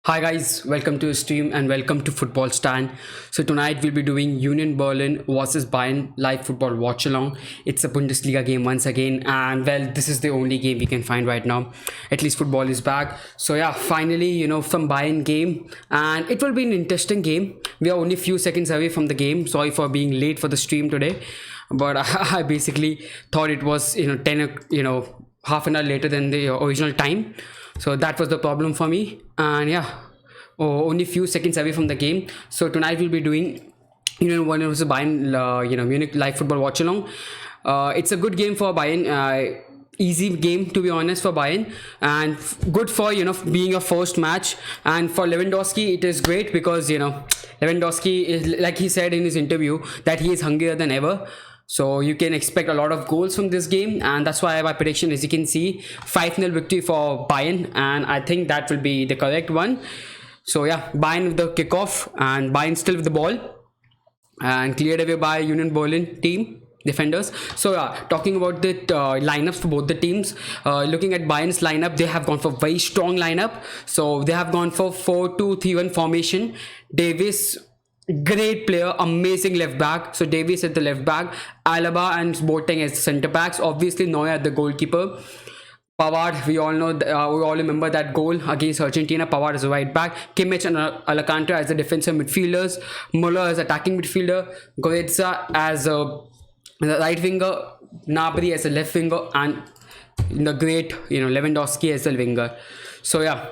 Hi guys, welcome to the stream and welcome to Football Stand. So tonight we'll be doing Union Berlin versus Bayern live football watch along. It's a Bundesliga game once again, and well, this is the only game we can find right now. At least football is back. So yeah, finally, from Bayern game, and it will be an interesting game. We are only few seconds away from the game. Sorry for being late for the stream today, but I basically thought it was 10 half an hour later than the original time. So that was the problem for me, and yeah, only few seconds away from the game. So tonight we'll be doing one of the Bayern Munich live football watch along. It's a good game for Bayern, easy game to be honest for Bayern, and good for being a first match. And for Lewandowski it is great because Lewandowski is, like he said in his interview, that he is hungrier than ever. So you can expect a lot of goals from this game, and that's why my prediction, as you can see, 5-0 victory for Bayern, and I think that will be the correct one. So yeah, Bayern with the kickoff, and Bayern still with the ball, and cleared away by Union Berlin team defenders. So yeah, talking about the lineups for both the teams, looking at Bayern's lineup, they have gone for very strong lineup. So they have gone for 4-2-3-1 formation. Davis, great player, amazing left back. So Davies at the left back, Alaba and Boateng as centre backs. Obviously Neuer at the goalkeeper. Pavard, we all know, we all remember that goal against Argentina. Pavard as a right back, Kimmich and Alcantara as the defensive midfielders, Muller as attacking midfielder, Goretzka as a right winger, Gnabry as a left winger, and the great Lewandowski as a winger. So yeah,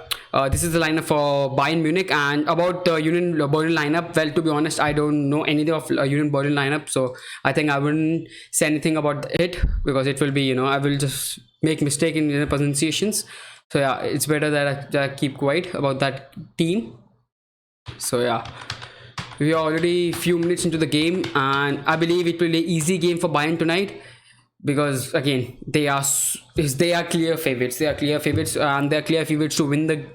this is the lineup for Bayern Munich. And about the Union Berlin lineup, well, to be honest, I don't know anything of Union Berlin lineup, so I think I wouldn't say anything about it, because it will be I will just make mistake in pronunciations. So yeah, it's better that I keep quiet about that team. So yeah, we are already few minutes into the game, and I believe it will be an easy game for Bayern tonight, because again they are clear favorites. And they are clear favorites to win the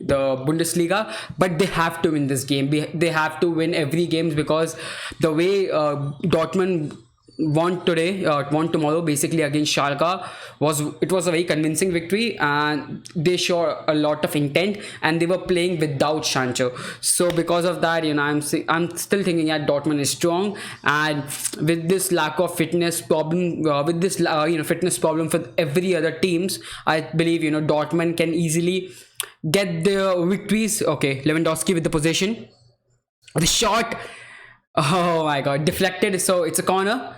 Bundesliga, but they have to win this game. They have to win every game, because the way Dortmund won tomorrow basically against Schalke was a very convincing victory, and they show a lot of intent, and they were playing without Sancho. So because of that, I'm still thinking that Dortmund is strong, and with this lack of fitness problem, fitness problem for every other teams, I believe Dortmund can easily get their victories. Okay, Lewandowski with the possession, the shot, oh my god, deflected. So it's a corner.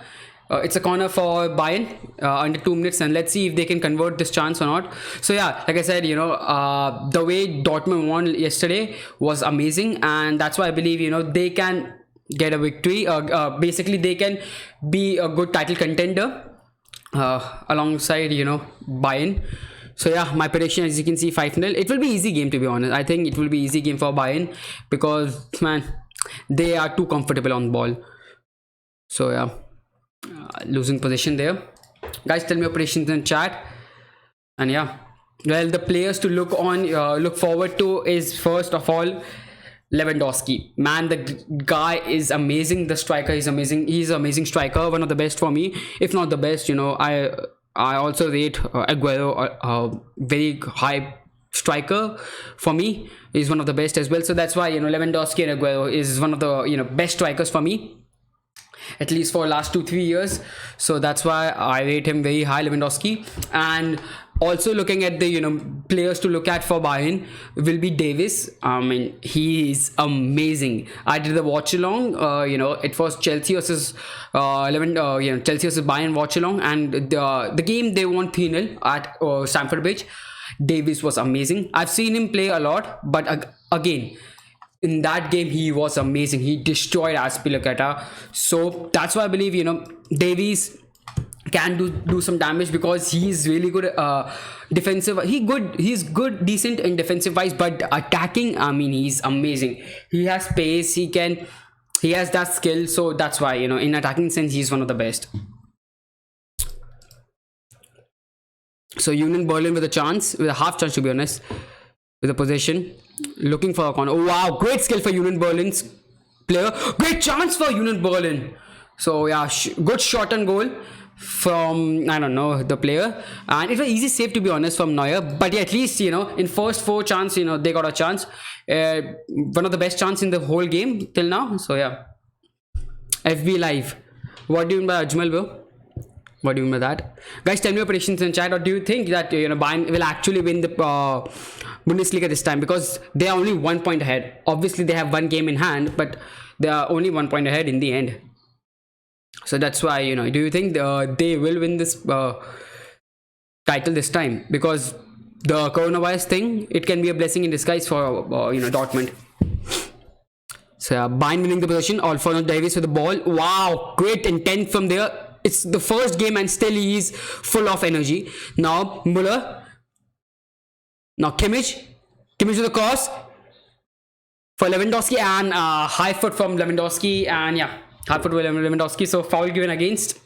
It's a corner for Bayern under 2 minutes, and let's see if they can convert this chance or not. So yeah, like I said, the way Dortmund won yesterday was amazing, and that's why I believe they can get a victory. Basically, they can be a good title contender alongside Bayern. So yeah, my prediction, as you can see, 5-0. It will be easy game, to be honest. I think it will be easy game for Bayern, because man, they are too comfortable on the ball. So yeah, losing position there. Guys, tell me your predictions in chat. And yeah, well, the players to look forward to is, first of all, Lewandowski. Man, the guy is amazing. The striker is amazing. He's an amazing striker, one of the best for me, if not the best. I also rate Aguero a very high striker for me. He's one of the best as well. So that's why Lewandowski and Aguero is one of the best strikers for me, at least for last 2-3 years. So that's why I rate him very high, Lewandowski. And also looking at the players to look at for Bayern will be Davis. I mean, he is amazing. I did the watch along. It was Chelsea versus Chelsea versus Bayern watch along, and the game they won 3-0 at Stamford Bridge. Davis was amazing. I've seen him play a lot, but again, in that game he was amazing. He destroyed Aspilicueta. So that's why I believe Davies can do some damage, because he's really good defensive. He's good, decent in defensive wise, but attacking, I mean, he's amazing. He has pace, he has that skill. So that's why in attacking sense he's one of the best. So Union Berlin with a half chance, to be honest, with a possession, looking for a corner. Oh wow, great skill for Union Berlin's player. Great chance for Union Berlin. So yeah, good shot on goal from, I don't know, the player, and it was easy save, to be honest, from Neuer. But yeah, at least in first 4 chance they got a chance. one of the best chance in the whole game till now. So yeah, FB Live. What do you mean by Ajmal, bro? What do you mean by that? Guys, tell me your predictions in chat. Or do you think that Bayern will actually win the Bundesliga this time? Because they are only 1 point ahead. Obviously, they have one game in hand, but they are only 1 point ahead in the end. So that's why, do you think they will win this title this time? Because the coronavirus thing, it can be a blessing in disguise for Dortmund. So yeah, Bayern winning the possession. Alphonso Davies with the ball. Wow, great intent from there. It's the first game and still he is full of energy. Now Müller. Now Kimmich. Kimmich with the cross for Lewandowski, and high foot from Lewandowski, and yeah, high foot with Lewandowski. So foul given against.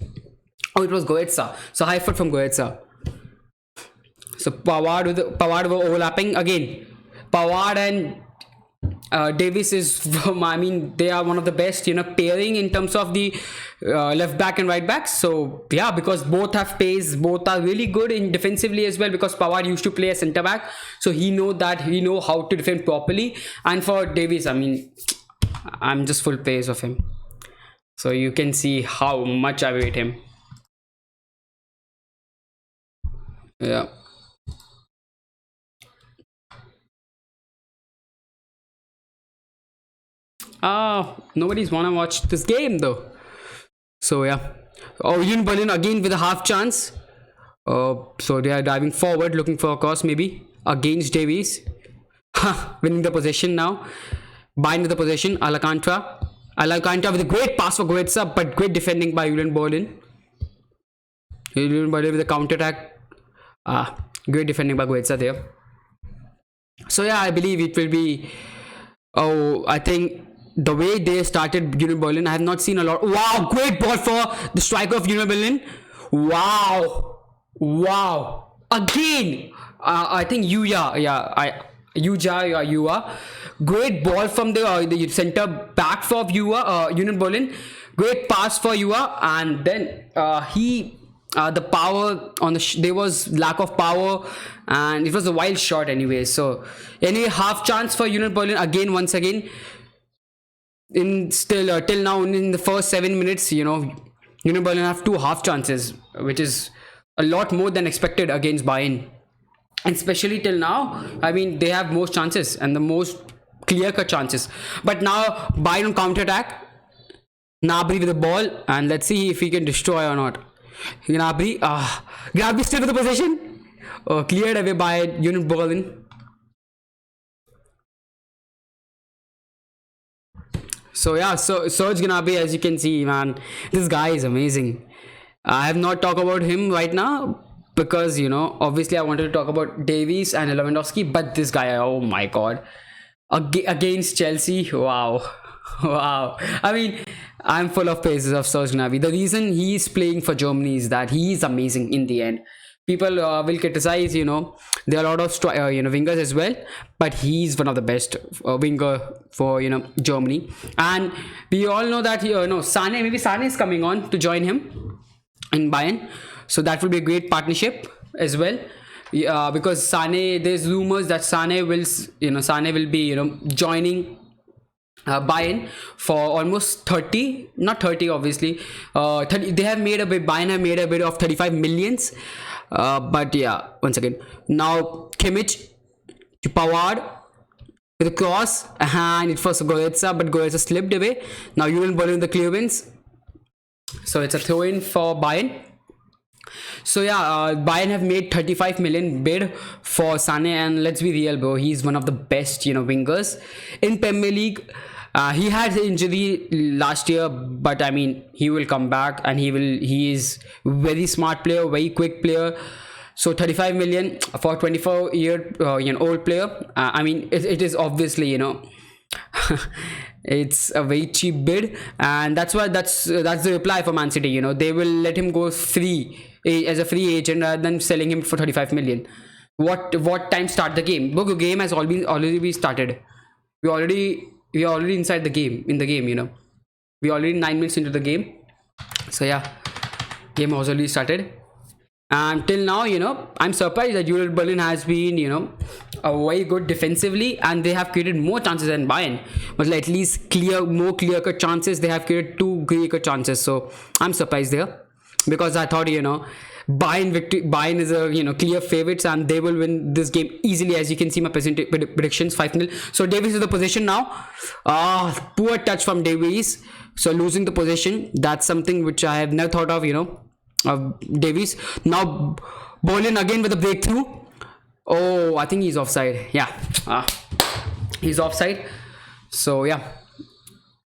Oh, it was Goetza. So high foot from Goetza. So Pavard overlapping again. Pavard and Davis is they are one of the best pairing in terms of the left back and right back. So yeah, because both have pace, both are really good in defensively as well, because Pavard used to play a center back, so he know how to defend properly. And for Davis, I'm just full pace of him, so you can see how much I rate him. Yeah. Nobody's wanna watch this game though. So yeah. Oh, Union Berlin again with a half chance. So they are diving forward, looking for a cross maybe against Davies. Winning the possession now. Bayern with the possession. Alcantara with a great pass for Goetza, but great defending by Union Berlin. Union Berlin with a counter attack. Great defending by Goetza there. So yeah, I believe it will be. I think the way they started Union Berlin, I have not seen a lot. Wow, great ball for the striker of Union Berlin. Wow. Again, I think Yuya. Great ball from the center back for Union Berlin. Great pass for Yuya, and then the power on there was lack of power, and it was a wild shot anyway. So anyway, half chance for Union Berlin again, once again. In still till now in the first 7 minutes, Union Berlin have 2 half chances, which is a lot more than expected against Bayern. And especially till now, they have most chances and the most clear-cut chances. But now Bayern on counter-attack. Gnabry with the ball, and let's see if he can destroy or not. Gnabry still with the possession. Cleared away by Union Berlin. So yeah, so Serge Gnabry, as you can see, man, this guy is amazing. I have not talked about him right now because obviously I wanted to talk about Davies and Lewandowski, but this guy, oh my god, against Chelsea, wow. I'm full of praises of Serge Gnabry. The reason he's playing for Germany is that he is amazing in the end. People will criticize, there are a lot of wingers as well, but he's one of the best winger for Germany. And we all know that Sane is coming on to join him in Bayern, so that will be a great partnership as well. Because there's rumors that Sane will be joining Bayern for almost 30, not 30 obviously, 30. Bayern have made a bid of 35 millions. But yeah, once again, now Kimmich to Pavard with a cross, and it was Goetza, but Goetza slipped away. Now Union Berlin the clear wins, so it's a throw-in for Bayern. So yeah, Bayern have made 35 million bid for Sane, and let's be real, bro, he's one of the best wingers in Premier League. He had injury last year, but he will come back, and he is very smart player, very quick player. So 35 million for 24-year-old player. It is obviously it's a very cheap bid, and that's the reply for Man City. They will let him go free as a free agent rather than selling him for 35 million. What time start the game? Look, the game has already been started. We are already inside the game, we are already 9 minutes into the game. So yeah, game has already started, And till now, I'm surprised that Union Berlin has been, a very good defensively, and they have created more chances than Bayern. But at least more clear-cut chances. They have created two clear-cut chances. So I'm surprised there, because I thought, Bayern is a clear favorites, and they will win this game easily. As you can see, my predictions 5-0. So Davies is the position now. Poor touch from Davies. So losing the position, that's something which I have never thought of. Of Davies. Now Bolin again with a breakthrough. Oh, I think he's offside. Yeah, he's offside. So yeah,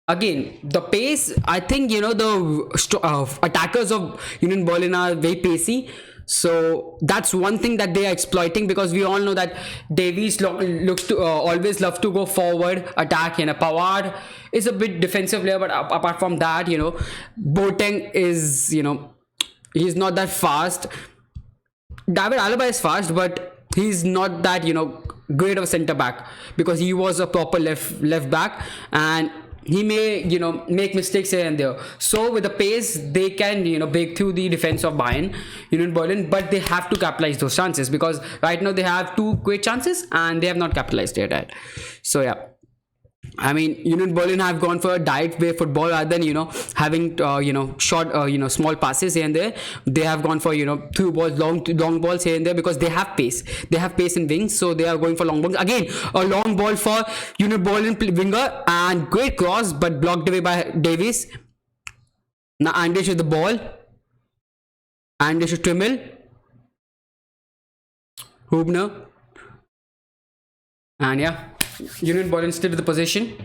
again the pace, I think the attackers of Union Berlin are very pacey. So that's one thing that they are exploiting, because we all know that Davies looks to always love to go forward, attack. Pavard is a bit defensive player, but apart from that, Boateng is he's not that fast. David Alaba is fast, but he's not that great of a center back, because he was a proper left back, and he may make mistakes here and there. So with the pace, they can break through the defense of Union Berlin, but they have to capitalize those chances, because right now they have two great chances and they have not capitalized yet. So yeah, I mean, Union Berlin have gone for a direct way football rather than having short small passes here and there. They have gone for through balls, long balls here and there, because they have pace. They have pace in wings, so they are going for long balls. Again, a long ball for Union Berlin winger, and great cross, but blocked away by Davies. Now Andrich with the ball. Andrich to Trimmel. Hubner. And yeah, Union Berlin still with the possession.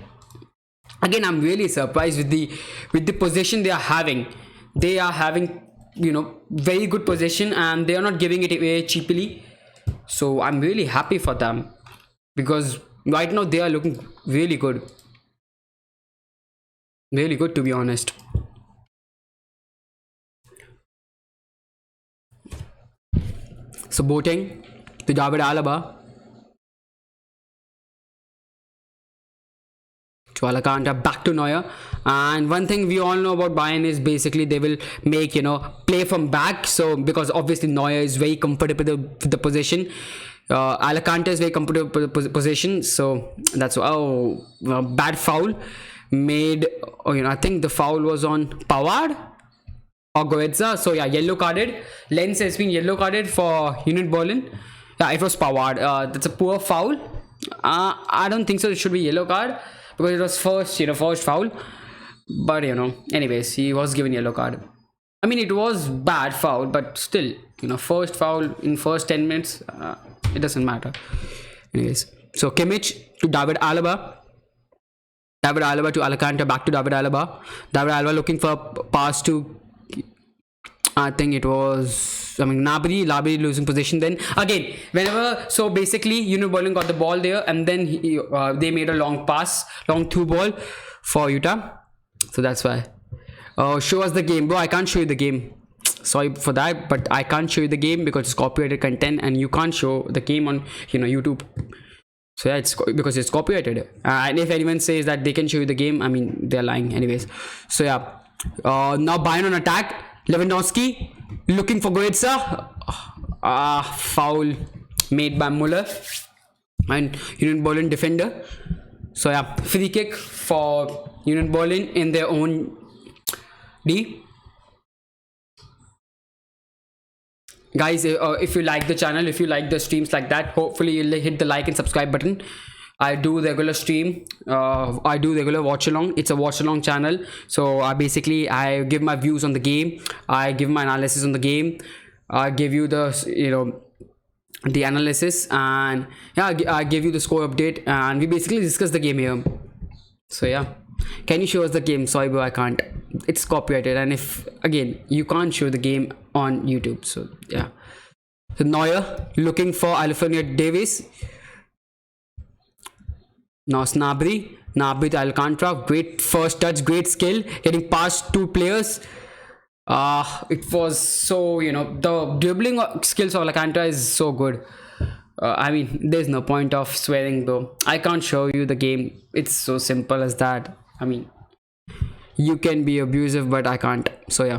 Again, I'm really surprised with the possession they are having. They are having very good possession, and they are not giving it away cheaply. So I'm really happy for them, because right now they are looking really good. Really good, to be honest. So Boateng to David Alaba. To Alcantara, back to Neuer. And one thing we all know about Bayern is basically they will make play from back. So because obviously Neuer is very comfortable with the position, Alcantara is very comfortable with the position. So that's bad foul made. I think the foul was on Pavard or Goetza. So yeah, yellow carded. Lenz has been yellow carded for Union Berlin. Yeah, it was Pavard. That's a poor foul. I don't think so. It should be yellow card, because it was first foul. But anyways, he was given yellow card. I mean, it was bad foul, but still, first foul in first 10 minutes, it doesn't matter. Anyways, so Kimmich to David Alaba. David Alaba to Alcantara, back to David Alaba. David Alaba looking for a pass to, I think it was, Gnabry losing position. Then again, so basically Union Berlin got the ball there, and then they made a long through ball for Utah. So that's why. Show us the game, bro. I can't show you the game. Sorry for that, but I can't show you the game because it's copyrighted content, and you can't show the game on YouTube. So yeah, it's because it's copyrighted. And if anyone says that they can show you the game, I mean, they're lying. Anyways, so yeah. Now Bayern on attack. Lewandowski looking for Goetza. Foul made by Muller and Union Berlin defender. So yeah, free kick for Union Berlin in their own D. Guys, if you like the channel, if you like the streams like that, hopefully you'll hit the like and subscribe button. I do regular stream. I do regular watch along. It's a watch along channel. So I give my views on the game. I give my analysis on the game. I give you the the analysis, and yeah, I give you the score update, and we basically discuss the game here. So yeah, can you show us the game? Sorry bro, I can't. It's copyrighted, and if again you can't show the game on YouTube. So yeah. So Neuer looking for Alphonso Davies. Now Gnabry to Alcantara, great first touch, great skill, getting past two players. It was so, the dribbling skills of Alcantara is so good. I mean, there's no point of swearing though. I can't show you the game. It's so simple as that. I mean, you can be abusive, but I can't. So yeah,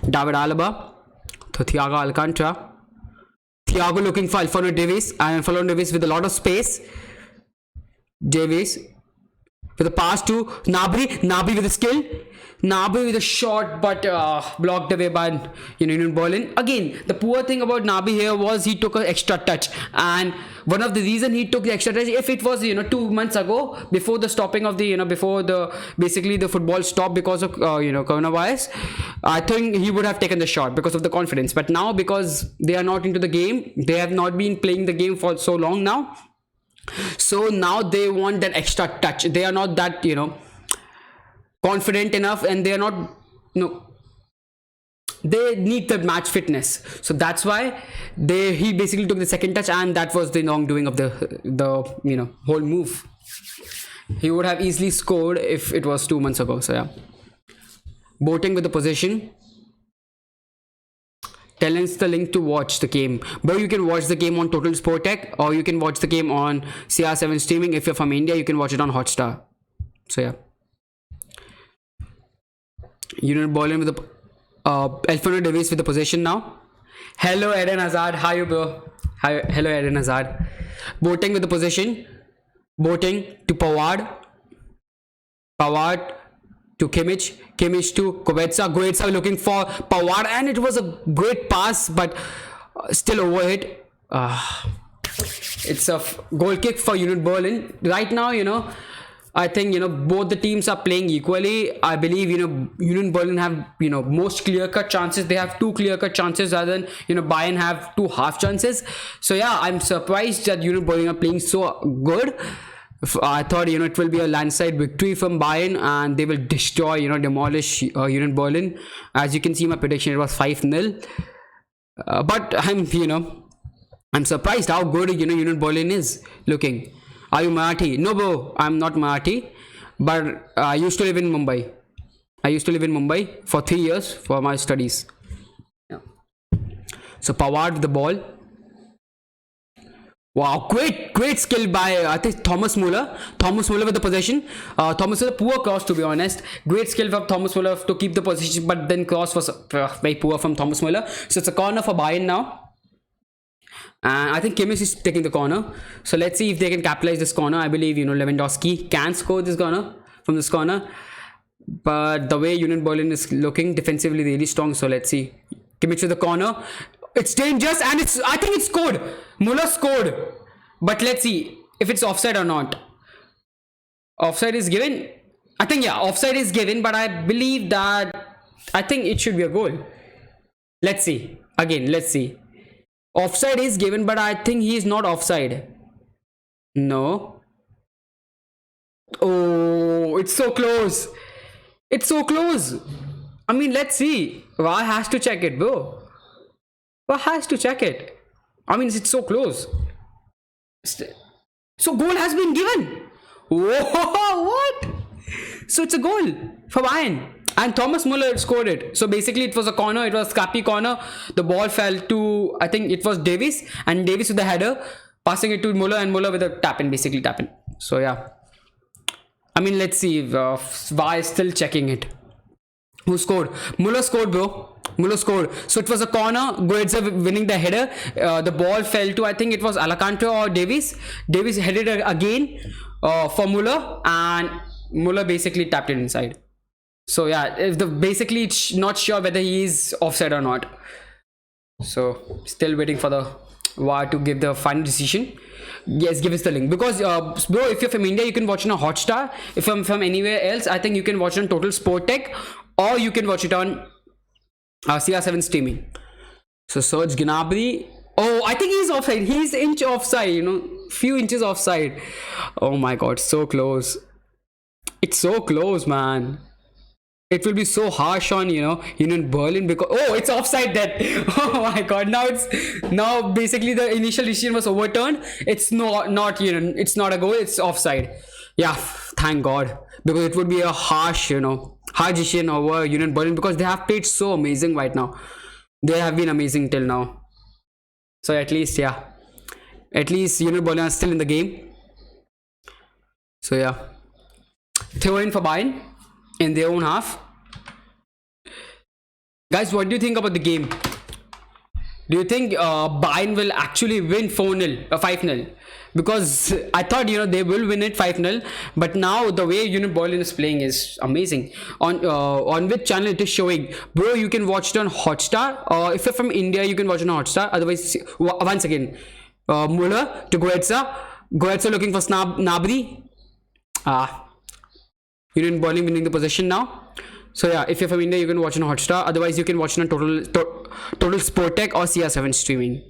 David Alaba So Thiago Alcantara. Thiago looking for Alphonso Davies, and Alphonso Davies with a lot of space. Davies with a pass to Gnabry. Gnabry with a skill. Gnabry with a shot, but blocked away by Union Berlin. Again, the poor thing about Gnabry here was he took an extra touch, and one of the reason he took the extra touch, if it was 2 months ago, before the stopping of the before the basically the football stopped because of coronavirus, I think he would have taken the shot because of the confidence. But now, because they are not into the game, they have not been playing the game for so long now, so now they want that extra touch. They are not that confident enough, and they are not they need the match fitness. So that's why he basically took the second touch, and that was the wrongdoing of the whole move. He would have easily scored if it was 2 months ago. So yeah, Boateng with the possession. Tell us the link to watch the game. Bro, you can watch the game on Total Sport Tech, or you can watch the game on CR7 streaming. If you're from India, you can watch it on Hotstar. So yeah, Union Berlin with the Alphonso Davies with the possession now. Hello Eden Hazard, how you bro? Hello Eden Hazard. Boateng with the possession. Boateng to Pavard. Pavard to Kimmich. Kimmich to Goretzka. Goretzka looking for Pavard, and it was a great pass, but still overhit. It's a goal kick for Union Berlin. Right now, I think both the teams are playing equally. I believe Union Berlin have most clear-cut chances. They have 2 clear-cut chances rather than Bayern have 2 half chances. So yeah, I'm surprised that Union Berlin are playing so good. I thought it will be a landslide victory from Bayern, and they will destroy demolish Union Berlin. As you can see, my prediction, it was 5-0. But I'm surprised how good Union Berlin is looking. Are you Marathi? No bro, I'm not Marathi, but I used to live in Mumbai. I used to live in Mumbai for 3 years for my studies. Yeah. So Pavard with the ball. Wow, great skill by I think Thomas Muller. Thomas Muller with the possession. Thomas Muller, poor cross to be honest. Great skill from Thomas Muller to keep the possession, but then cross was very poor from Thomas Muller. So it's a corner for Bayern now. And I think Kimmich is taking the corner. So let's see if they can capitalize this corner. I believe Lewandowski can score this corner from this corner. But the way Union Berlin is looking defensively really strong. So let's see. Kimmich with the corner. It's dangerous, and I think it's scored. Muller scored. But let's see if it's offside or not. Offside is given. I think yeah, offside is given, but I believe that I think it should be a goal. Let's see. Again, let's see. Offside is given, but I think he is not offside. No. Oh, it's so close. It's so close. I mean, let's see. VAR has to check it, bro. VAR has to check it. I mean, it's so close. So goal has been given. Whoa, what? So it's a goal for Bayern. And Thomas Muller scored it. So basically it was a corner. It was a scrappy corner. The ball fell to, I think it was Davies. And Davies with the header, passing it to Muller, and Muller with a tap-in, basically tap-in. So yeah. I mean, let's see if VAR is still checking it. Who scored? Muller scored, bro. Muller scored. So it was a corner. Goretzka winning the header. The ball fell to, I think it was Alcantara or Davies. Davies headed again for Muller, and Muller basically tapped it inside. So yeah, if basically it's not sure whether he is offside or not. So still waiting for the VAR to give the final decision. Yes, give us the link, because bro, if you're from India, you can watch it on Hotstar. If I'm from anywhere else, I think you can watch it on Total Sport Tech, or you can watch it on CR7 streaming. So Serge Gnabry. Oh, I think he's offside. He's inch offside, few inches offside. Oh my god, so close. It's so close, man. It will be so harsh on Union Berlin, because it's offside then. Oh my god, now basically the initial decision was overturned. It's not it's not a goal, it's offside. Yeah, thank god, because it would be a harsh decision over Union Berlin, because they have played so amazing right now. They have been amazing till now. So at least Union Berlin are still in the game. So yeah, throw in for Bayern in their own half. Guys, what do you think about the game? Do you think Bayern will actually win 4-0 or 5-0? Because I thought they will win it 5-0, but now the way Union Berlin is playing is amazing. On which channel it is showing, bro? You can watch it on Hotstar, or if you're from India, you can watch it on Hotstar. Otherwise, once again, Muller to Goetze looking for Nabri. Union Berlin winning the possession now. So yeah, if you're from India, you can watch it on Hotstar. Otherwise, you can watch it on Total Sport Tech or CR7 streaming.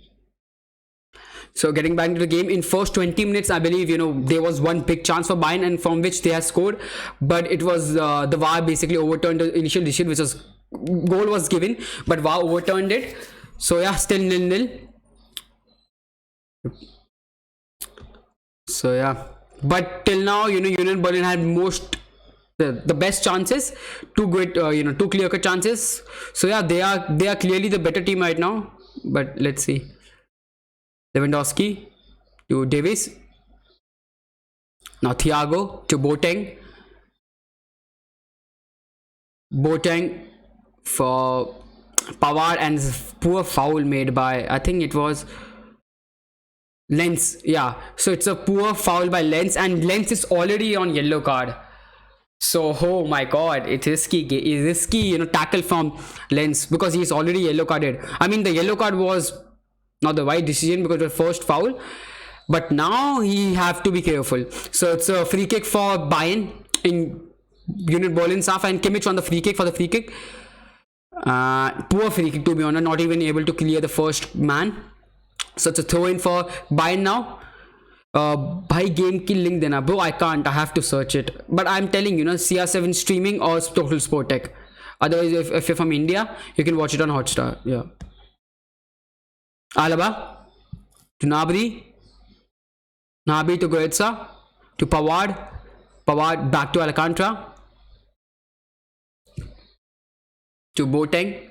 So getting back to the game, in first 20 minutes, I believe there was one big chance for Bayern, and from which they had scored, but it was the VAR basically overturned the initial decision, which was goal was given, but VAR overturned it. So yeah, still 0-0. So yeah, but till now, Union Berlin had the best chances, two great, two clear-cut chances. So yeah, they are clearly the better team right now. But let's see. Lewandowski to Davis. Now Thiago to Boateng. Boateng for Pavard, and poor foul made by, I think it was Lenz. Yeah, so it's a poor foul by Lenz, and Lenz is already on yellow card. So oh my god, it's risky tackle from Lenz, because he's already yellow carded. I mean, the yellow card was not the right decision because of the first foul, but now he have to be careful. So it's a free kick for Bayern in Union Berlin's half, and Kimmich on the free kick for the free kick. Poor free kick, to be honest, not even able to clear the first man. So it's a throw in for Bayern now. Bhai game ki link dena, bro. I can't, I have to search it, but I'm telling CR7 streaming or Total Sport Tech. Otherwise, if you're from India, you can watch it on Hotstar. Yeah. Alaba to Nabri to Goetze to Pavard back to Alcantara to Boateng.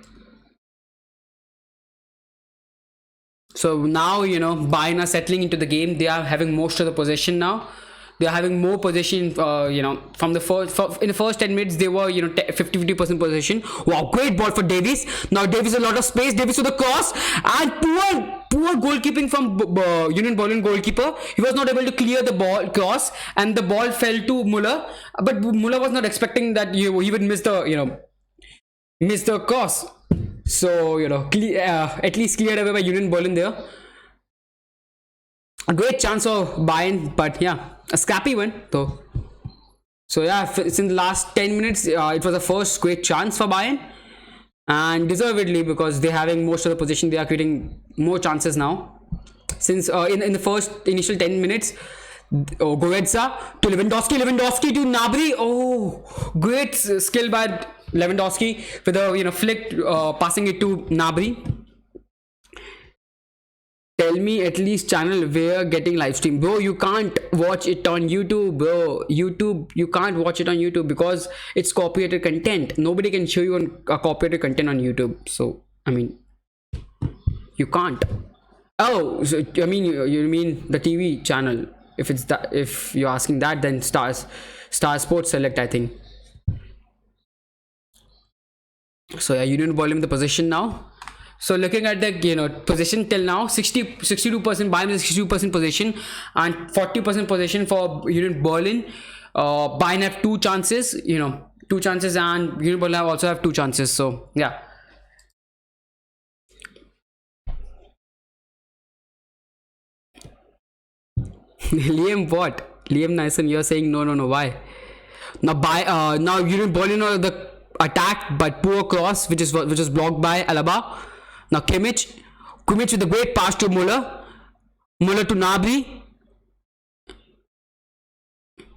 So now Bayern are settling into the game. They are having most of the possession now. They are having more possession. From the first in the first 10 minutes they were 50% possession. Wow, great ball for Davies. Now Davies a lot of space. Davies to the cross, and poor goalkeeping from Union Berlin goalkeeper. He was not able to clear the ball cross, and the ball fell to Muller. But Muller was not expecting that he would miss the cross. So at least cleared away by Union Berlin there. A great chance of Bayern, but yeah, a scrappy one though. So yeah, since the last 10 minutes, it was the first great chance for Bayern, and deservedly, because they're having most of the position. They are creating more chances now. Since in the first initial 10 minutes, Goetze to Lewandowski to Gnabry. Oh, great skill by Lewandowski with a flick, passing it to Gnabry. Tell me at least channel where getting live stream, bro. You can't watch it on YouTube, bro. You can't watch it on YouTube because it's copyrighted content. Nobody can show you on copyrighted content on YouTube. So I mean, you can't. Oh, so I mean, you mean the TV channel? If it's that, if you're asking that, then Star Sports Select, I think. So yeah, Union Berlin in the position now. So looking at the position till now, 62% Bayern is 62% position and 40% position for Union Berlin. Bayern have two chances, and Union Berlin also have two chances. So yeah. Liam, what? Liam Nyson, you're saying no. Why? Now Union Berlin are the attack, but poor cross, which is blocked by Alaba. Now Kimmich with a great pass to Muller to Gnabry.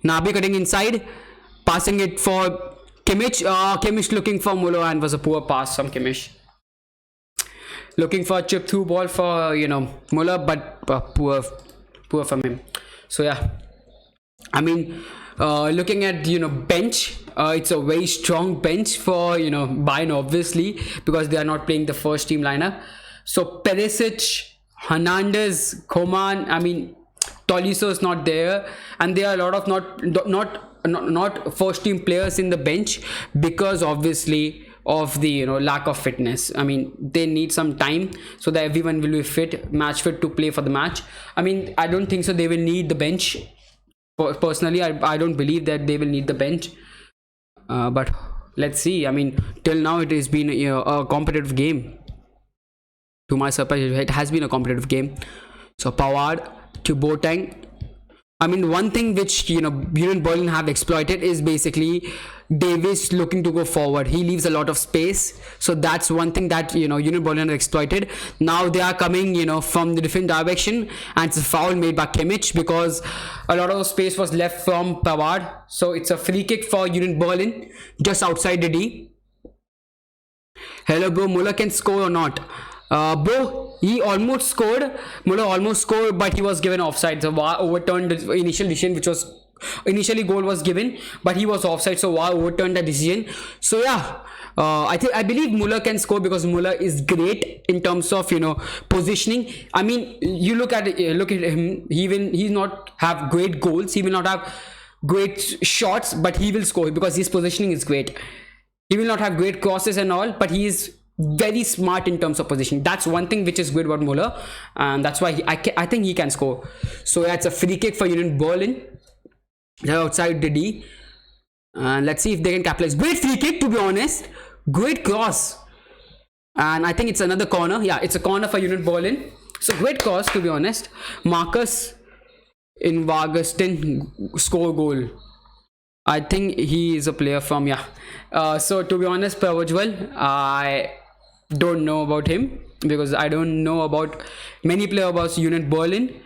Gnabry cutting inside, passing it for Kimmich. Kimmich looking for Muller, and was a poor pass from Kimmich. Looking for a chip through ball for Muller, but poor from him. So yeah, I mean, looking at bench, it's a very strong bench for Bayern, obviously, because they are not playing the first team lineup. So Perisic, Hernandez, Coman, I mean Tolisso is not there, and there are a lot of not first team players in the bench, because obviously of the lack of fitness. I mean, they need some time so that everyone will be fit, match fit to play for the match. I mean, I don't think so they will need the bench. Personally, I don't believe that they will need the bench, but let's see. I mean, till now it has been a competitive game. To my surprise, it has been a competitive game. So Pavard to Boateng. I mean, one thing which Union Berlin have exploited is basically Davis looking to go forward. He leaves a lot of space, so that's one thing that Union Berlin have exploited. Now they are coming from the different direction, and it's a foul made by Kimmich because a lot of space was left from Pavard. So it's a free kick for Union Berlin just outside the D. Hello bro, Muller can score or not? Bro, he almost scored. Muller almost scored, but he was given offside. So VAR overturned the initial decision, which was initially goal was given, but he was offside. So VAR overturned the decision. So yeah, I believe Muller can score because Muller is great in terms of positioning. I mean, you look at him. He's not have great goals. He will not have great shots, but he will score because his positioning is great. He will not have great crosses and all, but he is very smart in terms of positioning. That's one thing which is good about Muller, and that's why I think he can score. So yeah, it's a free kick for Union Berlin. They're outside the D, and let's see if they can capitalize. Great free kick, to be honest. Great cross, and I think it's another corner. Yeah, it's a corner for Union Berlin. So great cross, to be honest. Marcus in Vargaston score goal. I think he is a player from so to be honest, Ujjwal, I don't know about him because I don't know about many players about Union Berlin.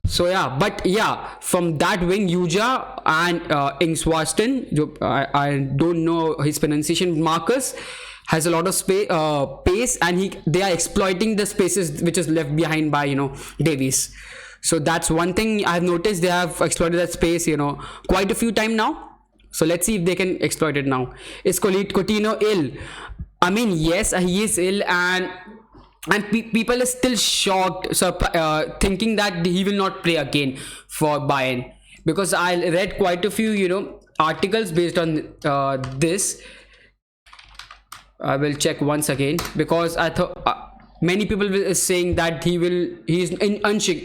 So yeah, but yeah, from that wing, Yuja and Ingswasten, I don't know his pronunciation. Marcus has a lot of pace, and they are exploiting the spaces which is left behind by Davies. So that's one thing I've noticed. They have exploited that space quite a few times now. So let's see if they can exploit it now. Is Coutinho ill? I mean, yes, he is ill, and people are still shocked, so thinking that he will not play again for Bayern, because I read quite a few articles based on this. I will check once again because I thought many people were saying that he's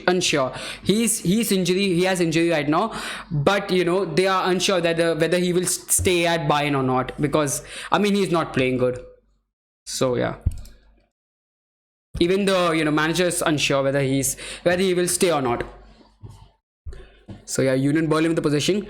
unsure. He has injury right now, but they are unsure that whether he will stay at Bayern or not, because I mean, he's not playing good. So yeah, even the manager is unsure whether he will stay or not. So yeah, Union Berlin with the possession.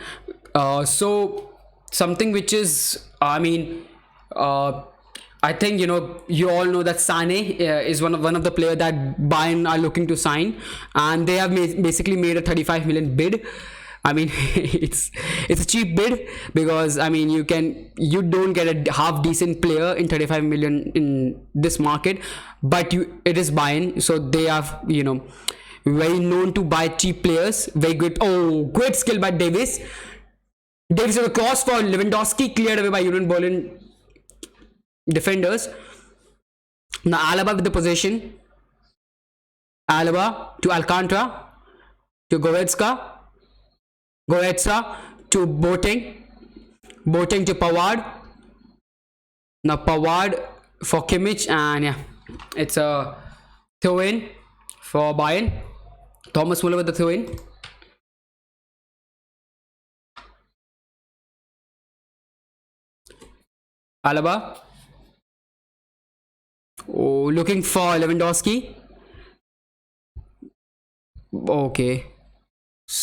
So something which is, I mean, I think you all know that Sané is one of the players that Bayern are looking to sign, and they have basically made a 35 million bid. I mean, it's a cheap bid because I mean you don't get a half decent player in 35 million in this market, but it is Bayern, so they are very known to buy cheap players. Very good. Oh, great skill by Davis. Davis has a cross for Lewandowski, cleared away by Union Berlin defenders. Now Alaba with the possession. Alaba to Alcantara, to Goretzka to Boateng to Pavard. Now Pavard for Kimmich, and yeah, it's a throw-in for Bayern. Thomas Muller with the throw-in. Alaba. Oh, looking for Lewandowski. Okay.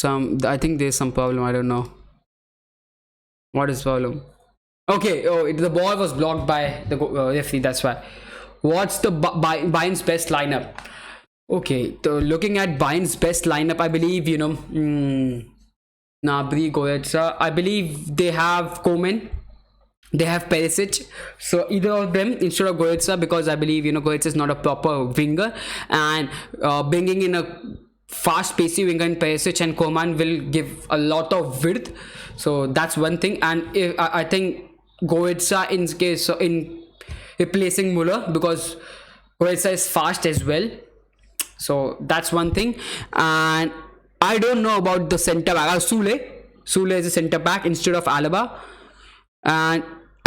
I think there's some problem. I don't know. What is problem? Okay. Oh, the ball was blocked by the referee. That's why. What's the Bayern's best lineup? Okay. So looking at Bayern's best lineup, I believe Gnabry, Goretzka. I believe they have Koeman. They have Perisic, so either of them instead of Goretzka, because I believe Goretzka is not a proper winger, and bringing in a fast pacey winger in Perisic and Koeman will give a lot of width. So that's one thing, and I think Goretzka in replacing Muller, because Goretzka is fast as well. So that's one thing, and I don't know about the centre back. Sule is a centre back instead of Alaba, and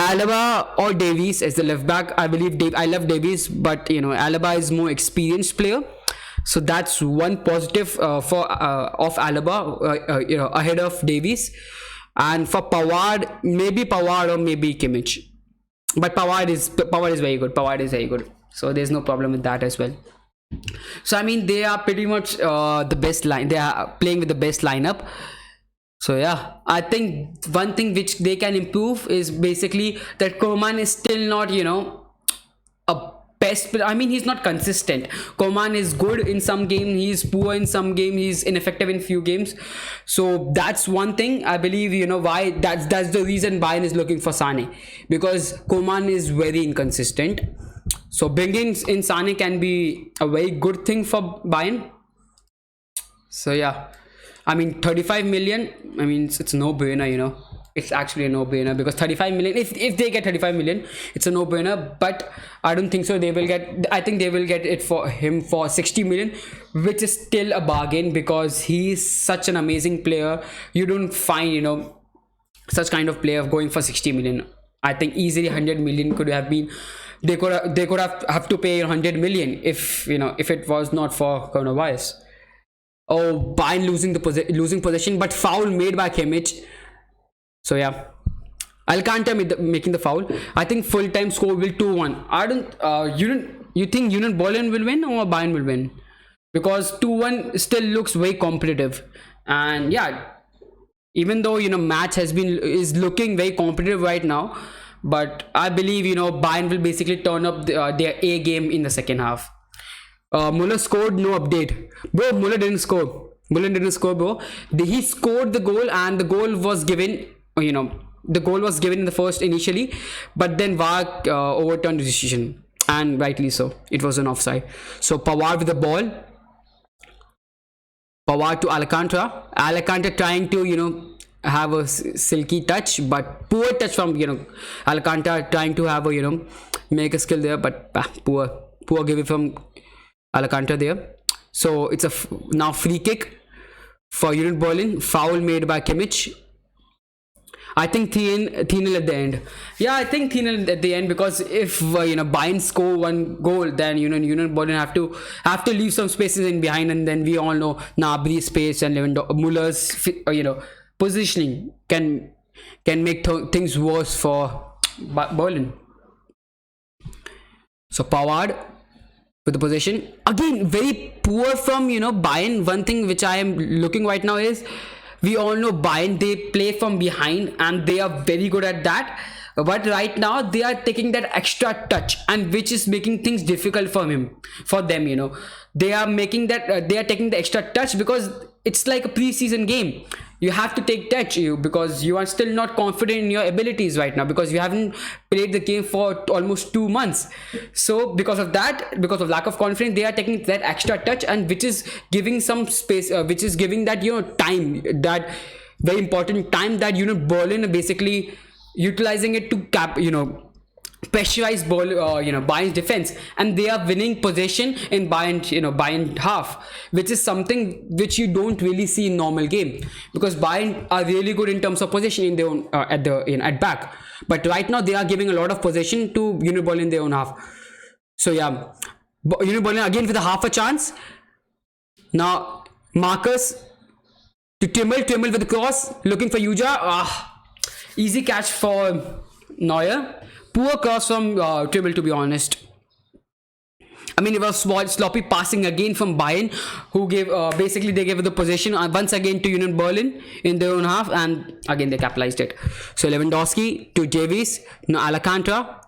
Alaba or Davies as the left back. I believe I love Davies, but Alaba is more experienced player. So that's one positive for of Alaba, ahead of Davies. And for Pavard, maybe Pavard or maybe Kimmich. But Pavard is very good. Pavard is very good. So there's no problem with that as well. So I mean, they are pretty much the best line. They are playing with the best lineup. So yeah, I think one thing which they can improve is basically that Koeman is still not, a best player. I mean, he's not consistent. Koeman is good in some games, he's poor in some games, he's ineffective in few games. So that's one thing I believe, why that's the reason Bayern is looking for Sane, because Koeman is very inconsistent. So bringing in Sane can be a very good thing for Bayern. So yeah, I mean 35 million, I mean it's no brainer, it's actually a no brainer, because 35 million, if they get 35 million, it's a no brainer. But I don't think so. I think they will get it for him for 60 million, which is still a bargain, because he's such an amazing player. You don't find such kind of player going for 60 million. I think easily 100 million could have been, they could have to pay 100 million if it was not for coronavirus. Oh, Bayern losing possession, but foul made by Kimmich. So yeah, Alcantara making the foul. I think full time score will 2-1. I don't. You think Union Berlin will win or Bayern will win? Because 2-1 still looks very competitive, and yeah, even though match is looking very competitive right now, but I believe Bayern will basically turn up their A game in the second half. Muller scored, no update. Bro, Muller didn't score. Bro. He scored the goal, and the goal was given, the goal was given in the first initially, but then VAR overturned the decision, and rightly so. It was an offside. So Pavard with the ball. Pavard to Alcantara. Alcantara trying to, have a silky touch, but poor touch from, Alcantara trying to have a, make a skill there, but poor give it from Alcantara there. So it's now free kick for Union Berlin. Foul made by Kimmich. I think 3-0 at the end. Yeah, I think 3-0 at the end, because if Bayern score one goal, then Union Berlin have to leave some spaces in behind, and then we all know Gnabry's space and Muller's positioning can make things worse for Berlin. So Pavard with the possession again, very poor from Bayern. One thing which I am looking right now is, we all know Bayern, they play from behind and they are very good at that, but right now they are taking that extra touch, and which is making things difficult for them. They are making that they are taking the extra touch, because it's like a preseason game. You have to take touch, because you are still not confident in your abilities right now, because you haven't played the game for almost 2 months. So because of lack of confidence, they are taking that extra touch, and which is giving some space, which is giving that time, that very important time, that Berlin are basically utilizing it to pressurize Bayern's defense, and they are winning possession in Bayern half, which is something which you don't really see in normal game, because Bayern are really good in terms of possession in their own at back, but right now they are giving a lot of possession to Union Berlin in their own half. So yeah, Union Berlin again with a half a chance. Now Marcus to Timmel with the cross, looking for Yuja. Easy catch for Neuer. Poor cross from Timmel, to be honest. I mean, it was sloppy passing again from Bayern, who gave basically they gave the possession once again to Union Berlin in their own half, and again they capitalized it. So Lewandowski to Davies, Alcantara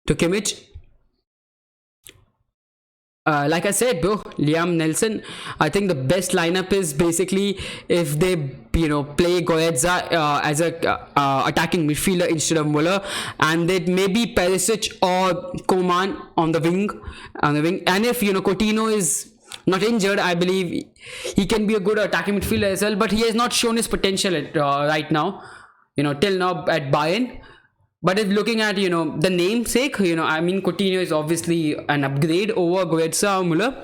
to Kimmich. Like I said, bro, Liam Nelson, I think the best lineup is basically if they play Goretzka as a attacking midfielder instead of Muller, and then maybe Perisic or Koeman on the wing, and if Coutinho is not injured, I believe he can be a good attacking midfielder as well, but he has not shown his potential right now, till now at Bayern. But if looking at the namesake, I mean, Coutinho is obviously an upgrade over Goretzka or Muller,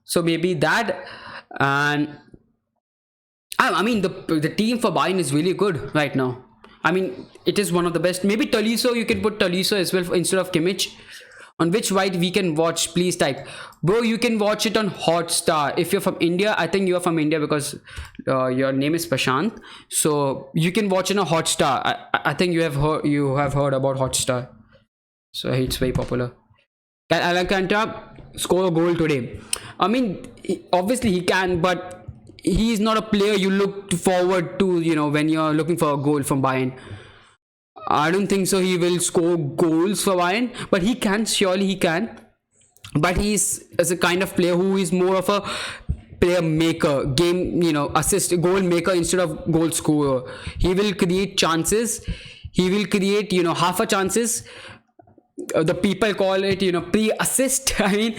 so maybe that. And I mean, the team for Bayern is really good right now. I mean, it is one of the best. Maybe Tolisso, you can put Tolisso as well instead of Kimmich. On which white we can watch, please type. Bro, you can watch it on Hotstar. If you're from India, I think you're from India because your name is Prashant. So you can watch it on Hotstar. I think you have heard about Hotstar. So it's very popular. Can Alcantara score a goal today? I mean, obviously he can, but he is not a player you look forward to, when you're looking for a goal from Bayern. I don't think so he will score goals for Bayern, but he can, surely he can. But he's as a kind of player who is more of a player maker, game, assist, goal maker instead of goal scorer. He will create chances. He will create, half a chances. The people call it, pre-assist. I mean,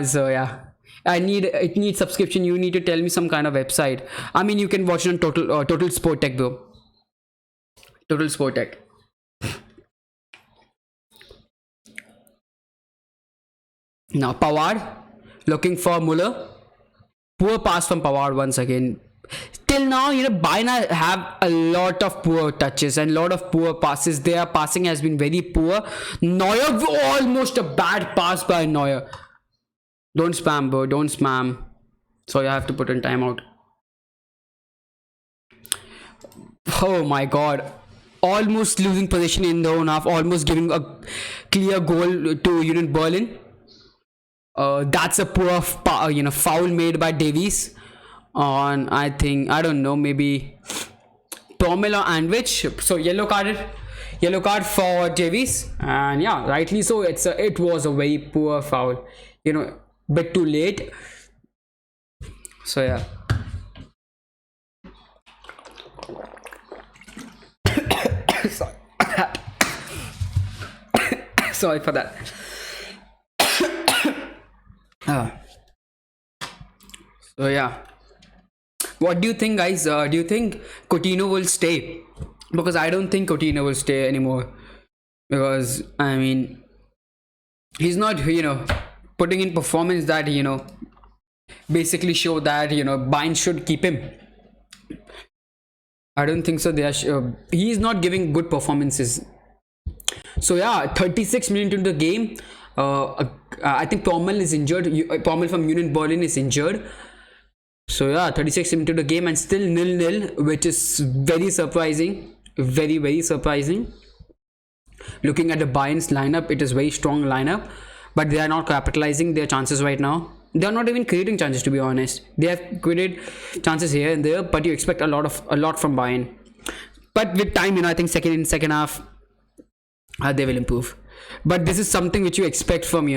so yeah. It needs subscription. You need to tell me some kind of website. I mean, you can watch it on Total Sport Tech, bro. Total Sport Tech. Now Pavard looking for Muller. Poor pass from Pavard once again. Till now, Bayern have a lot of poor touches and a lot of poor passes. Their passing has been very poor. Neuer, almost a bad pass by Neuer. Don't spam, bro. Don't spam. So you have to put in timeout. Oh my god. Almost losing position in the own half. Almost giving a clear goal to Union Berlin. That's a poor foul made by Davies on, I don't know, maybe Promel or Anvich. So yellow card for Davies, and yeah, rightly so. It was a very poor foul, bit too late. So yeah. Sorry for that. So yeah, what do you think, guys? Do you think Coutinho will stay? Because I don't think Coutinho will stay anymore, because I mean, he's not putting in performance that basically show that Bayern should keep him. I don't think so. He is not giving good performances. So yeah, 36 minutes into the game, I think Promel is injured. Promel from Union Berlin is injured. So yeah, 36 into the game and still 0-0, which is very surprising. Very, very surprising. Looking at the Bayern's lineup, it is very strong lineup, but they are not capitalizing their chances right now. They are not even creating chances, to be honest. They have created chances here and there, but you expect a lot from Bayern. But with time, I think second half, they will improve. But this is something which you expect from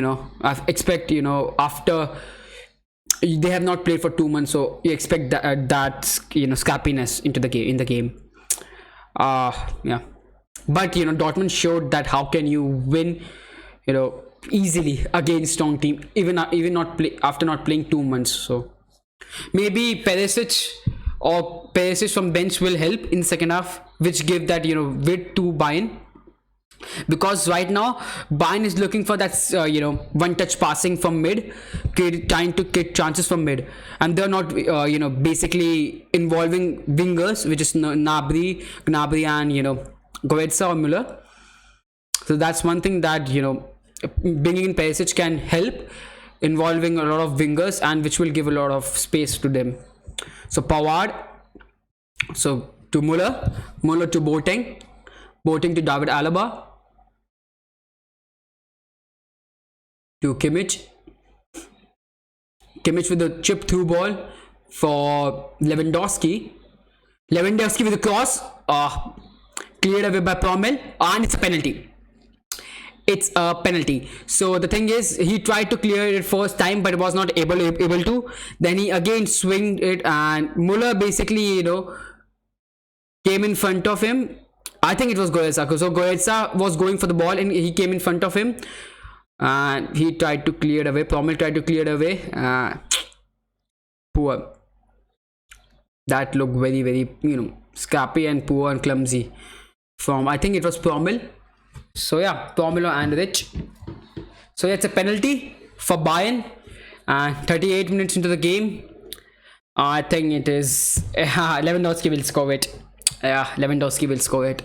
after they have not played for 2 months, so you expect that scrappiness in the game. Yeah, but Dortmund showed that how can you win easily against strong team, even not play after not playing 2 months. So maybe Perisic from bench will help in second half, which give that width to Bayern. Because right now Bayern is looking for that one touch passing from mid, trying to get chances from mid, and they're not basically involving wingers, which is Gnabry and Goretzka or Müller. So that's one thing that bringing in Perisic can help, involving a lot of wingers, and which will give a lot of space to them. So Pavard, so to Müller to Boateng to David Alaba, to Kimmich with the chip through ball for Lewandowski with a cross, cleared away by Promel, and it's a penalty. So the thing is, he tried to clear it first time but was not able to. Then he again swinged it, and Müller basically came in front of him. I think it was Goretzka. So Goretzka was going for the ball and he came in front of him, and he tried to clear it away. Promel tried to clear it away. Poor. That looked very, very scrappy and poor and clumsy from, I think it was Promel. So yeah, Promel and Rich. So yeah, it's a penalty for Bayern, and 38 minutes into the game, I think it is Lewandowski will score it. Yeah, Lewandowski will score it.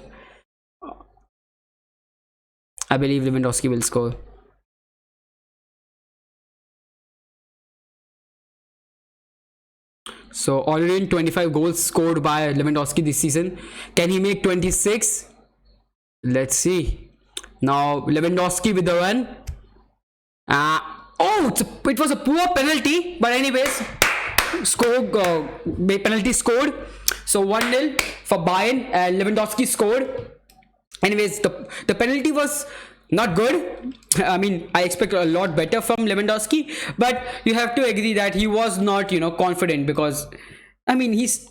I believe Lewandowski will score. So already 25 goals scored by Lewandowski this season. Can he make 26? Let's see. Now Lewandowski with the run. It was a poor penalty, but anyways, penalty scored. So 1-0 for Bayern. Lewandowski scored. Anyways, the penalty was not good. I mean, I expect a lot better from Lewandowski, but you have to agree that he was not, confident, because I mean, it's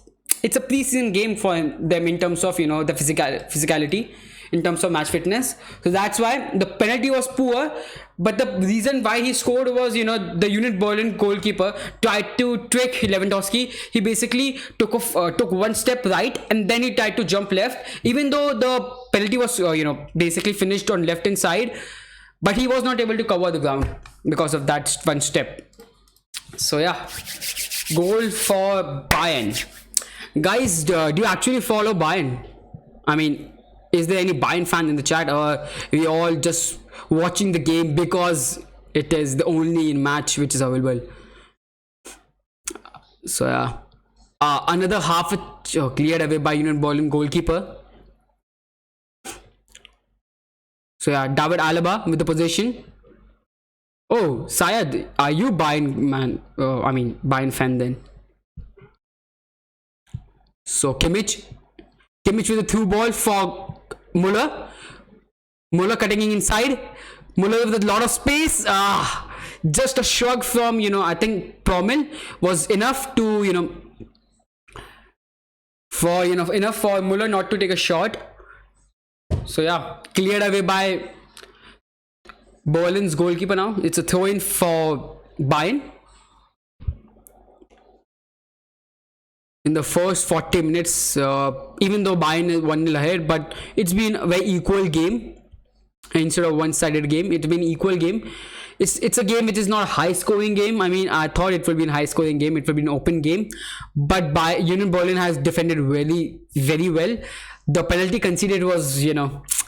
a preseason game for them in terms of, the physicality, in terms of match fitness. So that's why the penalty was poor. But the reason why he scored was, the Union Berlin goalkeeper tried to trick Lewandowski. He basically took one step right, and then he tried to jump left, even though the penalty was basically finished on left hand side, but he was not able to cover the ground because of that one step. So yeah, goal for Bayern. Guys, do you actually follow Bayern? I mean, is there any Bayern fan in the chat, or we all just watching the game because it is the only match which is available? So yeah, another half cleared away by Union Berlin goalkeeper. So yeah, David Alaba with the possession. Oh, Syed, are you Bayern man? Bayern fan then. So Kimmich with a through ball for Muller. Muller cutting inside. Muller with a lot of space. Just a shrug from, I think Promel was enough to, enough for Muller not to take a shot. So yeah, cleared away by Berlin's goalkeeper now. It's a throw in for Bayern. In the first 40 minutes, even though Bayern is 1-0 ahead, but it's been a very equal game. Instead of one-sided game, it's been equal game. It's a game which is not a high-scoring game. I mean, I thought it would be a high-scoring game. It would be an open game, but Union Berlin has defended really, very well. The penalty conceded was,